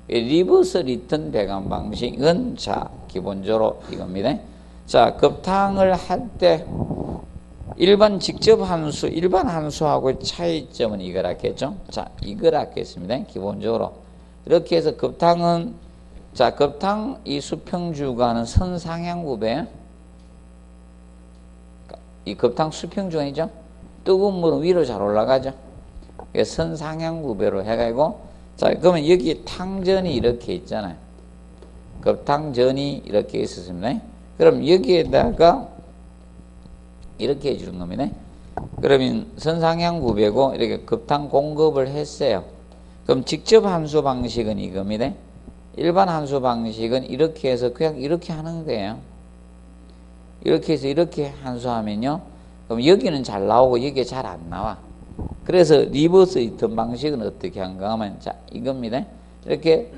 리버스 리턴 배관 방식은 자, 기본적으로 이겁니다. 자, 급탕을 할 때 일반 직접 한수, 일반 한수하고의 차이점은 이거라겠죠? 자, 이거라겠습니다. 기본적으로. 이렇게 해서 급탕은, 자, 급탕 이 수평주간은 선상향구배. 이 급탕 수평주간이죠? 뜨거운 물은 위로 잘 올라가죠? 선상향구배로 해가지고, 자, 그러면 여기 탕전이 이렇게 있잖아요. 급탕전이 이렇게 있었습니다. 그럼 여기에다가 이렇게 해주는 겁니다. 그러면 선상향구배고 이렇게 급탕 공급을 했어요. 그럼 직접 한수 방식은 이겁니다. 일반 한수 방식은 이렇게 해서 그냥 이렇게 하는 거예요. 이렇게 해서 이렇게 한수하면요. 그럼 여기는 잘 나오고 여기가 잘 안 나와. 그래서 리버스 리턴 방식은 어떻게 한가 하면 자, 이겁니다. 이렇게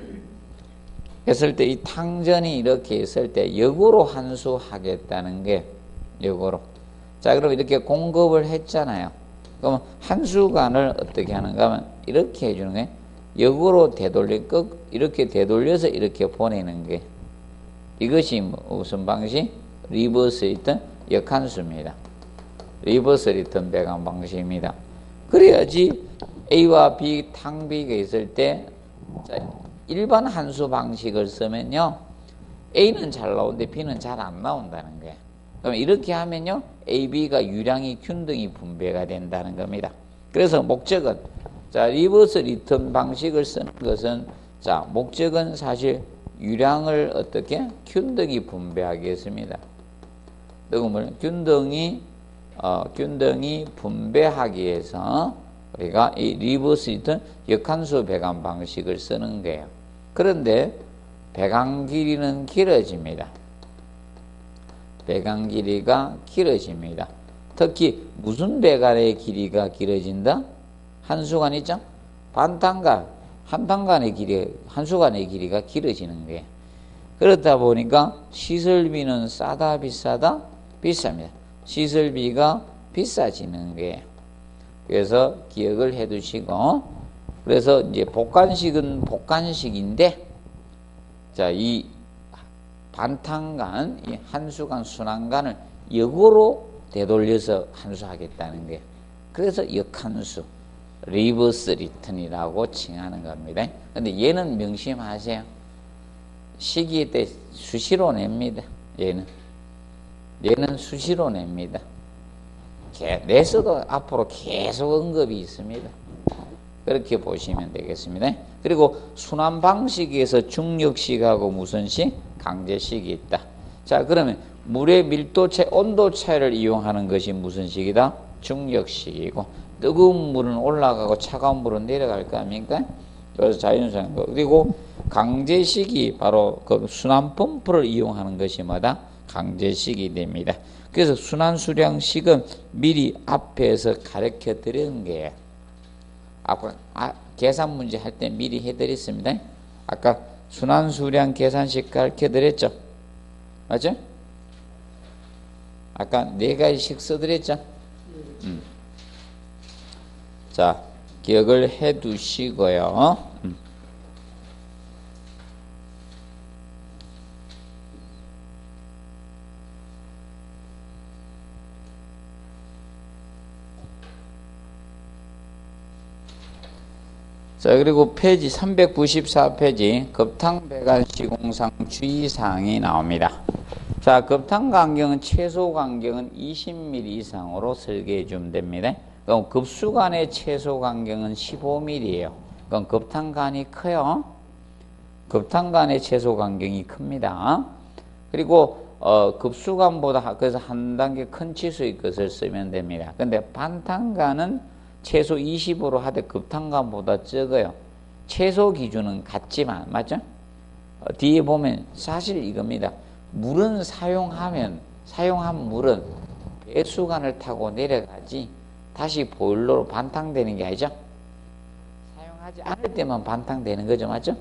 했을 때 이 탕전이 이렇게 했을 때 역으로 한수하겠다는 게 역으로. 자, 그럼 이렇게 공급을 했잖아요. 그럼 한수간을 어떻게 하는가 하면 이렇게 해주는 거예요. 역으로 이렇게 되돌려서 이렇게 보내는 게 이것이 무슨 방식? 리버스 리턴 역한수입니다. 리버스 리턴 배관 방식입니다. 그래야지 A와 B 탕비가 있을 때 일반 한수 방식을 쓰면요. A는 잘 나오는데 B는 잘 안 나온다는 거예요. 그럼 이렇게 하면요. A, B가 유량이 균등히 분배가 된다는 겁니다. 그래서 목적은 자, 리버스 리턴 방식을 쓰는 것은 자, 목적은 사실 유량을 어떻게 균등히 분배하겠습니다. 뜨거움을 균등히 분배하기 위해서 우리가 이 리버스 리턴 역한수 배관 방식을 쓰는 거예요. 그런데 배관 길이는 길어집니다. 배관 길이가 길어집니다. 특히 무슨 배관의 길이가 길어진다? 한수간 있죠? 반탄간, 한탄간의 길이, 한수간의 길이가 길어지는 거예요. 그렇다 보니까 시설비는 싸다, 비싸다? 비쌉니다. 시설비가 비싸지는 거예요. 그래서 기억을 해 두시고, 그래서 이제 복간식은 복간식인데, 자, 이 반탄간, 이 한수간, 순환간을 역으로 되돌려서 한수하겠다는 거예요. 그래서 역한수, 리버스 리턴이라고 칭하는 겁니다. 근데 얘는 명심하세요. 시기 때 수시로 냅니다. 얘는 수시로 냅니다. 냈어도 앞으로 계속 언급이 있습니다. 그렇게 보시면 되겠습니다. 그리고 순환 방식에서 중력식하고 무슨 식? 강제식이 있다. 자, 그러면 물의 밀도 차이, 온도 차이를 이용하는 것이 무슨 식이다? 중력식이고, 뜨거운 물은 올라가고 차가운 물은 내려갈 거 아닙니까? 그래서 자연스러운 거. 그리고 강제식이 바로 그 순환 펌프를 이용하는 것이 뭐다? 강제식이 됩니다. 그래서 순환수량식은 미리 앞에서 가르쳐 드리는 거예요. 아까 계산 문제 할 때 미리 해드렸습니다. 아까 순환수량 계산식 가르쳐 드렸죠? 맞죠? 아까 4가지씩 써드렸죠? 자, 기억을 해 두시고요. 자, 그리고 페이지 394페이지 급탕 배관 시공상 주의사항이 나옵니다. 자, 급탕 간격은 최소 간격은 20mm 이상으로 설계해 주면 됩니다. 그럼 급수간의 최소 간격은 15mm예요. 그럼 급탕간이 커요. 급탕간의 최소 간격이 큽니다. 그리고 급수간보다 그래서 한 단계 큰 치수의 것을 쓰면 됩니다. 근데 반탄간은 최소 20으로 하되 급탄간보다 적어요. 최소 기준은 같지만, 맞죠? 뒤에 보면 사실 이겁니다. 물은 사용한 물은 배수관을 타고 내려가지 다시 보일러로 반탕되는 게 아니죠? 상하지 않을 때만 반탕되는 거죠. 맞죠?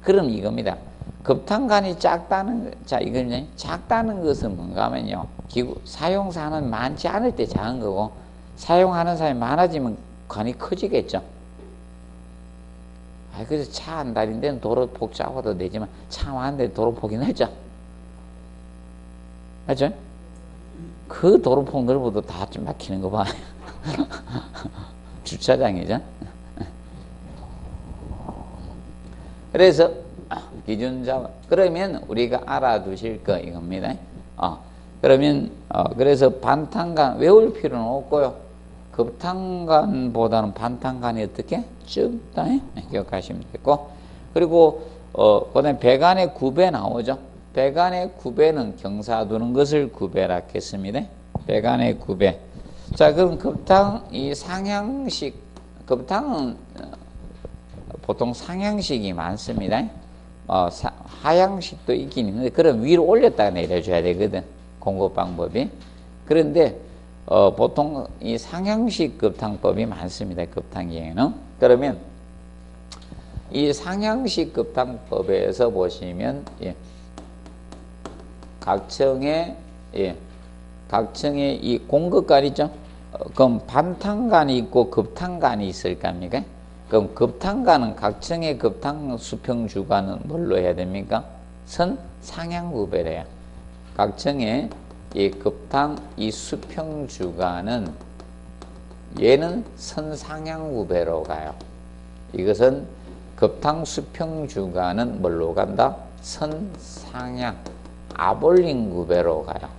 그럼 이겁니다. 급탕간이 작다는, 자, 이거는 작다는 것은 뭔가 하면요. 기구, 사용사는 많지 않을 때 작은 거고, 사용하는 사람이 많아지면 간이 커지겠죠. 그래서 차 한 달인데는 도로폭 작아도 되지만, 차 많은데 도로폭이 넓죠. 맞죠? 그 도로폭 넓어도 다 좀 막히는 거 봐. 주차장이죠. 그래서 기준자, 그러면 우리가 알아두실 거 이겁니다. 그러면 그래서 반탕간 외울 필요는 없고요. 급탕간보다는 반탕간이 어떻게 적다, 기억하시면 되고. 그리고 그다음에 배간의 구배 나오죠. 배간의 구배는 경사 두는 것을 구배라 했습니다. 배간의 구배. 자, 그럼 급탕 이 상향식, 급탕은 보통 상향식이 많습니다. 하향식도 있긴 있는데, 그럼 위로 올렸다가 내려줘야 되거든, 공급 방법이. 그런데 보통 이 상향식 급탕법이 많습니다, 급탕기에는. 그러면 이 상향식 급탕법에서 보시면, 각층에 이 공급간 있죠? 그럼 반탕간이 있고 급탕간이 있을 겁니까? 그럼 급탕간은 각층의 급탕 수평 주간은 뭘로 해야 됩니까? 선 상향구배래요. 각층의 이 급탕 이 수평 주간은 얘는 선 상향구배로 가요. 이것은 급탕 수평 주간은 뭘로 간다? 선 상향 아볼링 구배로 가요.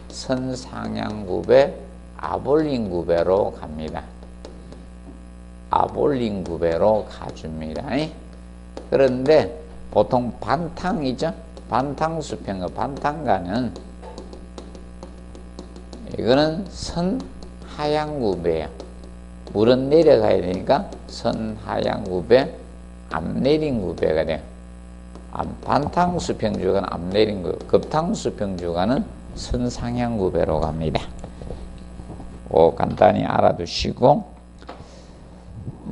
선 상향 구배, 아볼링 구배로 갑니다. 아볼링 구배로 가줍니다. 그런데 보통 반탕이죠. 반탕 수평과 반탕간은 이거는 선 하향 구배예요. 물은 내려가야 되니까 선 하향 구배, 앞내린 구배가 돼요. 반탕 수평 주간 앞내린 구, 급탕 수평 주간은 선 상향 구배로 갑니다. 간단히 알아두시고,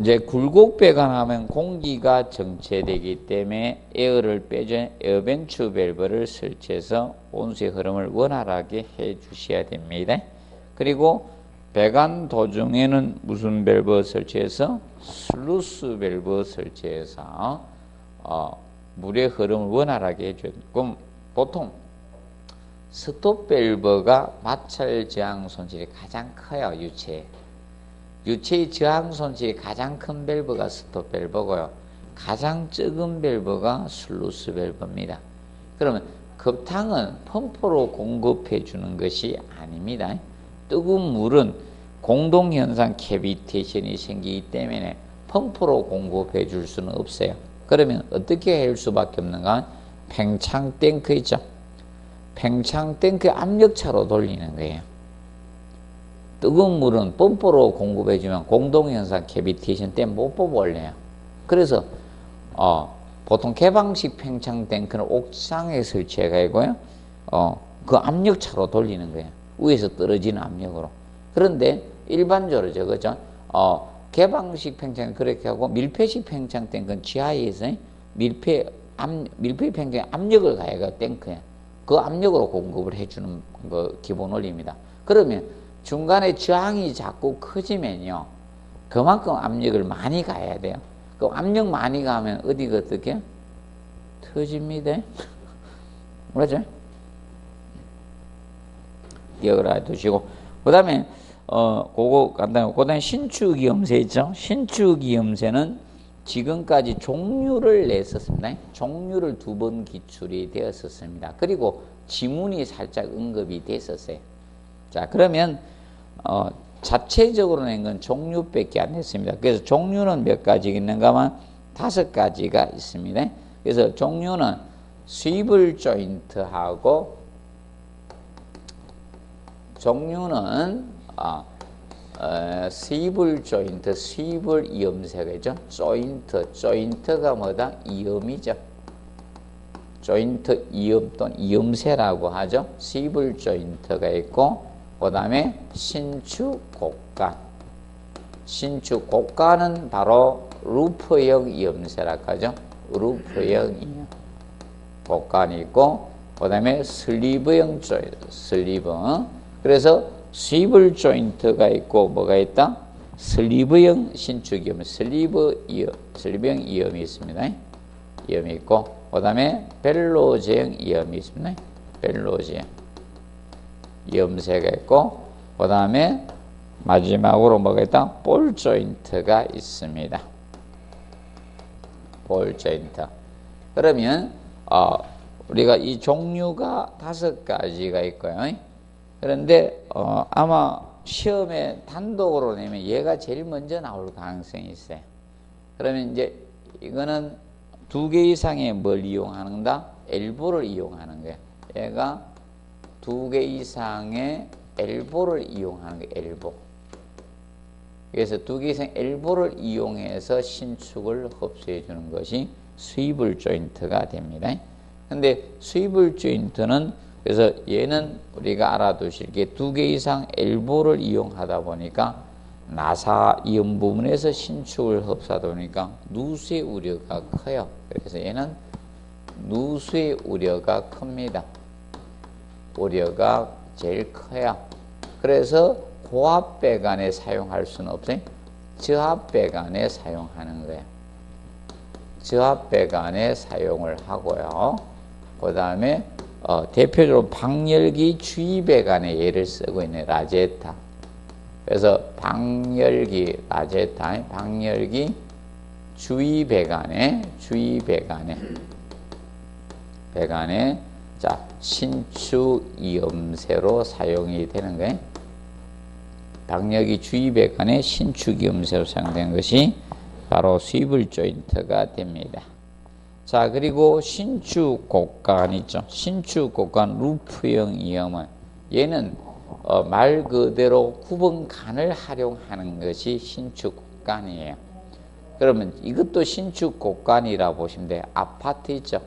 이제 굴곡배관 하면 공기가 정체되기 때문에 에어를 빼줘 에어벤츠 밸브를 설치해서 온수의 흐름을 원활하게 해 주셔야 됩니다. 그리고 배관 도중에는 무슨 밸브 설치해서 슬루스 밸브 설치해서 물의 흐름을 원활하게 해줘야 돼요. 그럼 보통 스톱 밸브가 마찰 저항 손실이 가장 커요. 유체의 저항 손실이 가장 큰 밸브가 스톱 밸브고요. 가장 적은 밸브가 슬루스 밸브입니다. 그러면 급탕은 펌프로 공급해 주는 것이 아닙니다. 뜨거운 물은 공동현상 캐비테이션이 생기기 때문에 펌프로 공급해 줄 수는 없어요. 그러면 어떻게 할 수밖에 없는가? 팽창 탱크 있죠. 팽창 탱크 압력차로 돌리는 거예요. 뜨거운 물은 펌프로 공급해주면 공동현상 캐비테이션 때문에 못 뽑아올려요. 그래서 보통 개방식 팽창 탱크는 옥상에 설치해가지고요, 그 압력차로 돌리는 거예요. 위에서 떨어지는 압력으로. 그런데 일반적으로 저거죠. 개방식 팽창 그렇게 하고 밀폐식 팽창 탱크는 지하에서 밀폐 팽창 압력을 가해가 탱크에 그 압력으로 공급을 해주는 거 기본 원리입니다. 그러면 중간에 저항이 자꾸 커지면요, 그만큼 압력을 많이 가야 돼요. 그 압력 많이 가면 어디가 어떻게 터집니다. 맞죠? 기억을 해두시고, 그 다음에 그거 간단하고, 그 다음에 신축이염새 있죠? 신축이염새는 지금까지 종류를 냈었습니다. 종류를 2번 기출이 되었었습니다. 그리고 지문이 살짝 언급이 됐었어요. 자, 그러면 자체적으로 낸 건 종류밖에 안 됐습니다. 그래서 종류는 몇 가지 있는가 하면 5가지가 있습니다. 그래서 종류는 스위블 조인트하고, 종류는 스위블 조인트, 스위블 이음새가죠. 조인트가 뭐다? 이음이죠. 조인트 이음 또는 이음새라고 하죠. 스위블 조인트가 있고, 그 다음에 신축 곡간. 신축 곡간은 바로 루프형 이음새라고 하죠. 루프형 이음. 곡간이 있고, 그 다음에 슬리브형 조인트, 슬리브. 그래서 스위블 조인트가 있고, 뭐가 있다? 슬리브형 신축이음, 슬리브형 이음이 있습니다. 이음이 있고, 그 다음에 벨로제형 이음이 있습니다. 벨로제형. 이음새가 있고, 그 다음에 마지막으로 뭐가 있다? 볼 조인트가 있습니다. 볼 조인트. 그러면 우리가 이 종류가 5가지가 있고요. 그런데 아마 시험에 단독으로 내면 얘가 제일 먼저 나올 가능성이 있어요. 그러면 이제 이거는 2개 이상의 뭘 이용하는가? 엘보를 이용하는 거예요. 얘가 2개 이상의 엘보를 이용하는 거예요. 엘보. 그래서 2개 이상 엘보를 이용해서 신축을 흡수해 주는 것이 스위블 조인트가 됩니다. 근데 스위블 조인트는 그래서 얘는 우리가 알아두실 게 2개 이상 엘보를 이용하다 보니까 나사 이음 부분에서 신축을 흡수하다 보니까 누수의 우려가 커요. 그래서 얘는 누수의 우려가 큽니다. 우려가 제일 커요. 그래서 고압배관에 사용할 수는 없어요. 저압배관에 사용하는 거예요. 저압배관에 사용을 하고요. 그 다음에 대표적으로 방열기 주입배관에 얘를 쓰고 있는 라제타. 그래서 방열기 라제타, 방열기 주입배관에 자 신축 이음새로 사용이 되는 거예요. 방열기 주입배관에 신축 이음새로 사용되는 것이 바로 스위블 조인트가 됩니다. 자, 그리고 신축 곡간 있죠. 신축 곡간 루프형 이음은 얘는 말 그대로 구분간을 활용하는 것이 신축 곡간이에요. 그러면 이것도 신축 곡간이라 보시면 돼요. 아파트 있죠.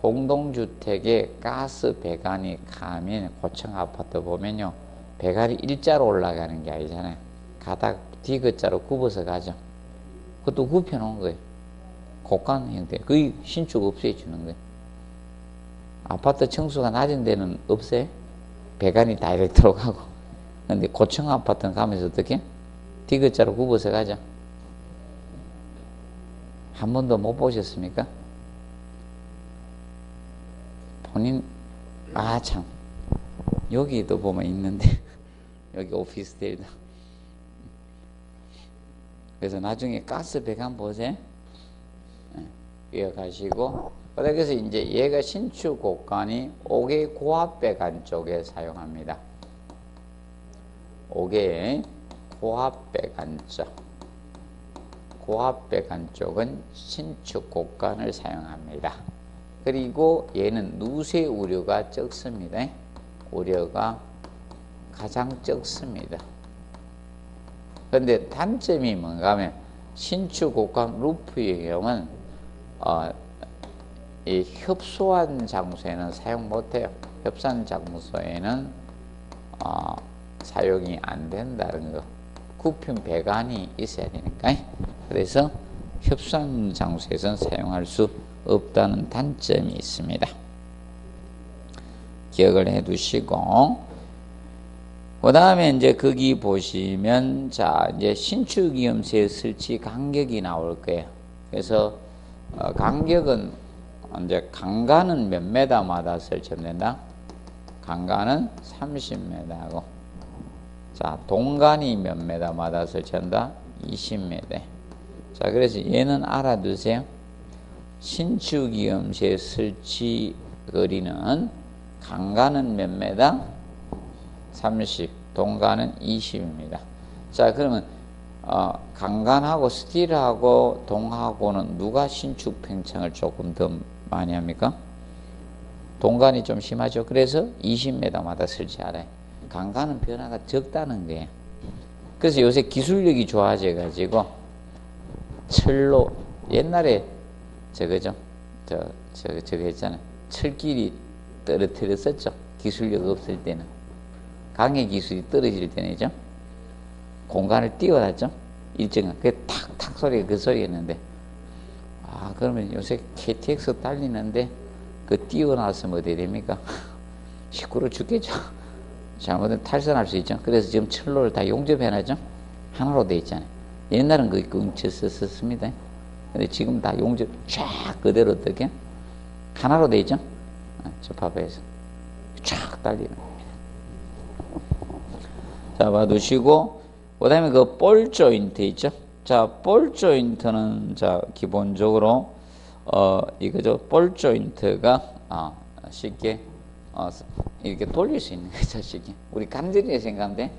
공동주택에 가스 배관이 가면 고층 아파트 보면요. 배관이 일자로 올라가는 게 아니잖아요. 가닥 디귿자로 굽어서 가죠. 그것도 굽혀 놓은 거예요. 곡간 형태. 그게 신축 없애 주는 거예요. 아파트 층수가 낮은 데는 없어요. 배관이 다이렉트로 가고. 근데 고층 아파트는 가면서 어떻게? 디귿자로 굽어서 가죠. 한 번도 못 보셨습니까? 본인, 참. 여기도 보면 있는데. 여기 오피스텔도. 그래서 나중에 가스 배관 보세요. 이어가시고. 그래서 이제 얘가 신축 곡간이 5개 고압 배관 쪽에 사용합니다. 5개 고압 배관 쪽. 고압 배관 쪽은 신축 곡간을 사용합니다. 그리고 얘는 누수 우려가 적습니다. 우려가 가장 적습니다. 그런데 단점이 뭔가 하면 신축 곡간 루프의 경우는 이 협소한 장소에는 사용 못해요. 협소한 장소에는 사용이 안 된다는 거. 굽힌 배관이 있어야 되니까. 그래서 협소한 장소에서는 사용할 수 없다는 단점이 있습니다. 기억을 해 두시고, 그 다음에 이제 거기 보시면, 자, 이제 신축 이음새 설치 간격이 나올 거예요. 그래서, 간격은, 이제 강간은 몇 메다마다 설치된다? 강간은 30m고, 자, 동간이 몇 메다마다 설치한다? 20m. 자, 그래서 얘는 알아두세요. 신축 이음새 설치 거리는 강간은 몇 메다? 30, 동간은 20입니다. 자, 그러면 강간하고 스틸하고 동하고는 누가 신축 팽창을 조금 더 많이 합니까? 동간이 좀 심하죠. 그래서 20m마다 설치하래. 강간은 변화가 적다는 거예요. 그래서 요새 기술력이 좋아져 가지고 철로 옛날에 저거 했잖아요. 철길이 떨어뜨렸었죠. 기술력 없을 때는. 강의 기술이 떨어질 때는죠. 공간을 띄워놨죠. 일정한 그 탁탁 소리가 그 소리였는데, 아 그러면 요새 KTX 달리는데 그 뛰어나서면 어떻게 됩니까? 시끄러워 죽겠죠. 잘못하면 탈선할 수 있죠. 그래서 지금 철로를 다 용접해놨죠. 하나로 돼 있잖아요. 옛날은 그 뭉쳤었습니다. 근데 지금 다 용접 쫙 그대로 어떻게 하나로 돼 있죠. 접합해서 쫙 달리는 겁니다. 자, 봐두시고, 그 다음에 그 볼 조인트 있죠. 자, 볼 조인트는 자 기본적으로 이거죠. 볼 조인트가 쉽게 이렇게 돌릴 수 있는 거죠. 쉽게 우리 관절이라 생각하면 돼.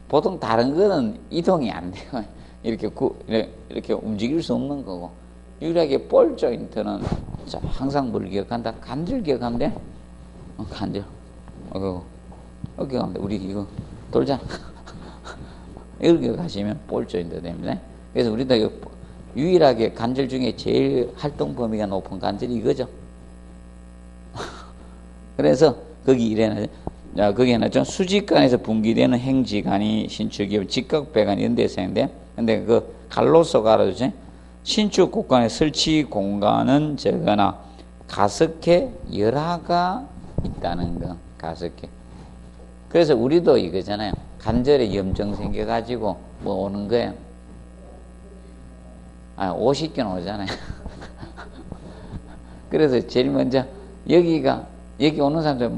보통 다른 거는 이동이 안 돼요. 이렇게 움직일 수 없는 거고, 유일하게 볼 조인트는 자 항상 뭘 기억한다. 관절 기억하면 돼. 관절. 기억하면 돼. 우리 이거 돌잖아. 이렇게 가시면 볼 조인트 됩니다. 그래서 우리도 이거 유일하게 관절 중에 제일 활동 범위가 높은 관절이 이거죠. 그래서 거기 이래나, 자 거기 해놨죠. 수직간에서 분기되는 행지간이 신축이요, 직각배관 이런 데서 했는데, 근데 그 갈로서 갈아주지. 신축 곳간의 설치 공간은 적거나 가습해 열화가 있다는 거. 가습해. 그래서 우리도 이거잖아요. 관절에 염증 생겨가지고 뭐 오는 거예요. 50견 오잖아요. 그래서 제일 먼저 여기 오는 사람들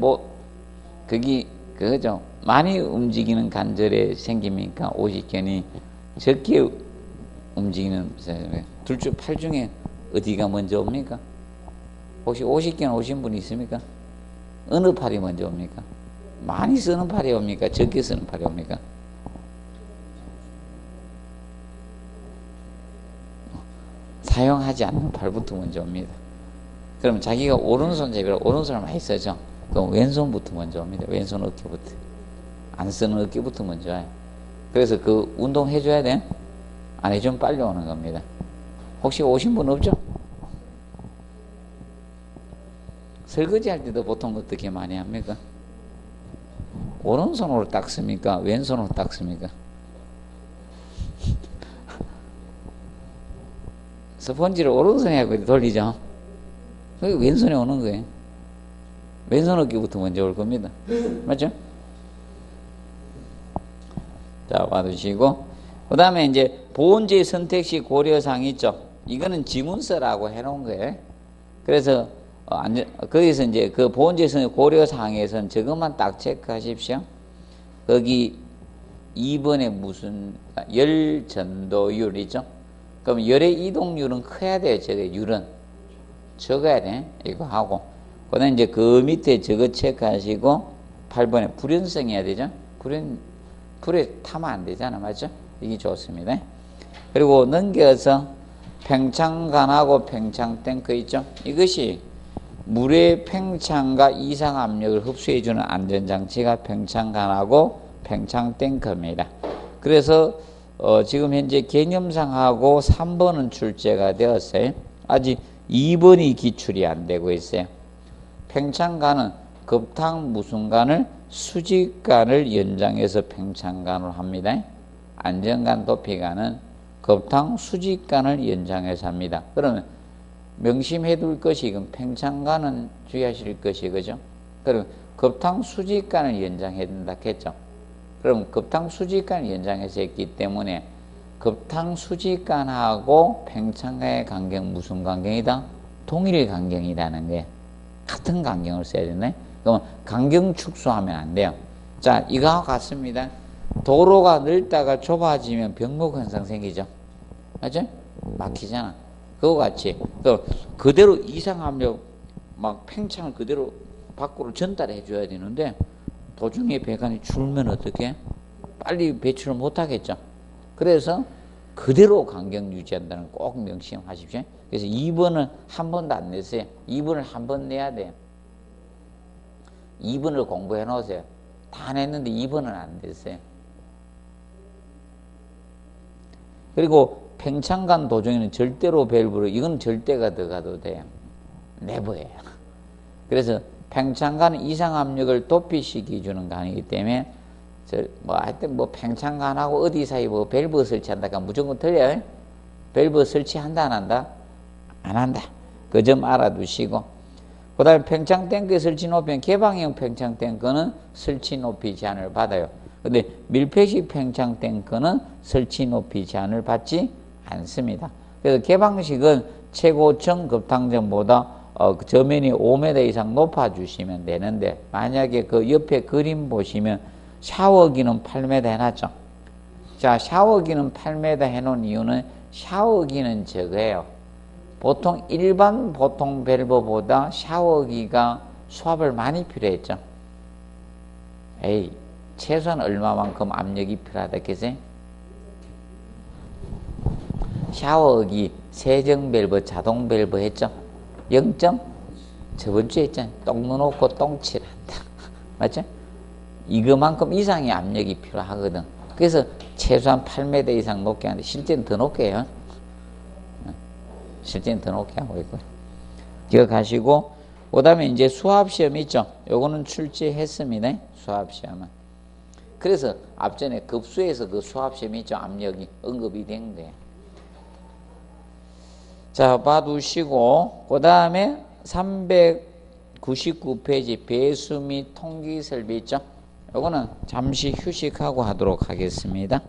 거기 그거죠. 많이 움직이는 관절에 생깁니까? 50견이 적게 움직이는 둘 중 팔 중에 어디가 먼저 옵니까? 혹시 50견 오신 분 있습니까? 어느 팔이 먼저 옵니까? 많이 쓰는 팔이 옵니까? 적게 쓰는 팔이 옵니까? 사용하지 않는 팔부터 먼저 옵니다. 그럼 자기가 오른손잡이라 오른손을 많이 쓰죠. 그럼 왼손부터 먼저 옵니다. 왼손 어깨부터. 안 쓰는 어깨부터 먼저 와요. 그래서 그 운동 해줘야 돼? 안 해주면 빨리 오는 겁니다. 혹시 오신 분 없죠? 설거지 할 때도 보통 어떻게 많이 합니까? 오른손으로 닦습니까? 왼손으로 닦습니까? 스펀지를 오른손에 하고 돌리죠. 그게 왼손에 오는 거예요. 왼손 어깨부터 먼저 올 겁니다. 맞죠? 자, 봐두시고. 그 다음에 이제 보온제 선택 시 고려사항이 있죠. 이거는 지문서라고 해놓은 거예요. 그래서 거기서 이제 그 보온제 선택 고려사항에서는 저것만 딱 체크하십시오. 거기 2번에 무슨 열 전도율이죠. 그럼 열의 이동률은 커야 돼요. 저게 율은 적어야 돼. 이거 하고. 그 다음에 이제 그 밑에 저거 체크하시고 8번에 불연성해야 되죠. 불에 타면 안 되잖아. 맞죠? 이게 좋습니다. 그리고 넘겨서 팽창관하고 팽창탱크 있죠. 이것이 물의 팽창과 이상 압력을 흡수해주는 안전장치가 팽창관하고 팽창탱크입니다. 그래서 지금 현재 개념상하고 3번은 출제가 되었어요. 아직 2번이 기출이 안 되고 있어요. 팽창관은 급탕 무순관을 수직관을 연장해서 팽창관으로 합니다. 안전관 도피관은 급탕 수직관을 연장해서 합니다. 그러면 명심해 둘 것이 이건 팽창관은 주의하실 것이 그죠? 그럼 급탕 수직관을 연장해야 된다 했죠. 그럼 급탕 수직관을 연장해서 했기 때문에 급탕 수직관하고 팽창관의 간격 무슨 간격이다? 동일 간격이라는 게 같은 간격을 써야 되네. 그러면 간격 축소하면 안 돼요. 자, 이거하고 같습니다. 도로가 넓다가 좁아지면 병목 현상 생기죠. 맞죠? 막히잖아. 그거 같이 그대로 이상 압력 막 팽창을 그대로 밖으로 전달해 줘야 되는데 도중에 배관이 줄면 어떻게? 빨리 배출을 못 하겠죠. 그래서 그대로 간격 유지한다는 꼭 명심하십시오. 그래서 2번은 한 번도 안 냈어요. 2번을 한 번 내야 돼요. 2번을 공부해 놓으세요. 다 냈는데 2번은 안 됐어요. 그리고 팽창관 도중에는 절대로 밸브로, 이건 절대가 들어가도 돼요. 내부예요. 그래서 팽창관은 이상 압력을 도피시켜주는 관이기 때문에 뭐 하여튼 뭐 팽창관하고 어디 사이 뭐 밸브 설치한다가 무조건 틀려요. 밸브 설치한다 안 한다? 안 한다. 그 점 알아두시고. 그 다음에 팽창 탱크의 설치 높이는 개방형 팽창 탱크는 설치 높이 제한을 받아요. 근데 밀폐식 팽창 탱크는 설치 높이 제한을 받지 않습니다. 그래서 개방식은 최고층 급탕점보다 저면이 5m 이상 높아주시면 되는데, 만약에 그 옆에 그림 보시면 샤워기는 8m 해놨죠. 자, 샤워기는 8m 해놓은 이유는 샤워기는 적어요. 보통 일반 보통 밸브보다 샤워기가 수압을 많이 필요했죠. 에이, 최소한 얼마만큼 압력이 필요하다 했겠어요? 샤워기 세정 밸브 자동 밸브 했죠. 0점? 저번 주에 했잖아요. 똥 넣어놓고 똥칠한다. 맞죠? 이거만큼 이상의 압력이 필요하거든. 그래서 최소한 8m 이상 높게 하는데 실제는 더 높게 해요. 실제는 더 높게 하고 있고요. 기억하시고, 그 다음에 이제 수압시험 있죠. 요거는 출제했습니다. 수압시험은. 그래서 앞전에 급수에서 그 수압시험 있죠. 압력이 언급이 된 거예요. 자, 봐두시고, 그 다음에 399페이지 배수 및 통기 설비 있죠. 요거는 잠시 휴식하고 하도록 하겠습니다.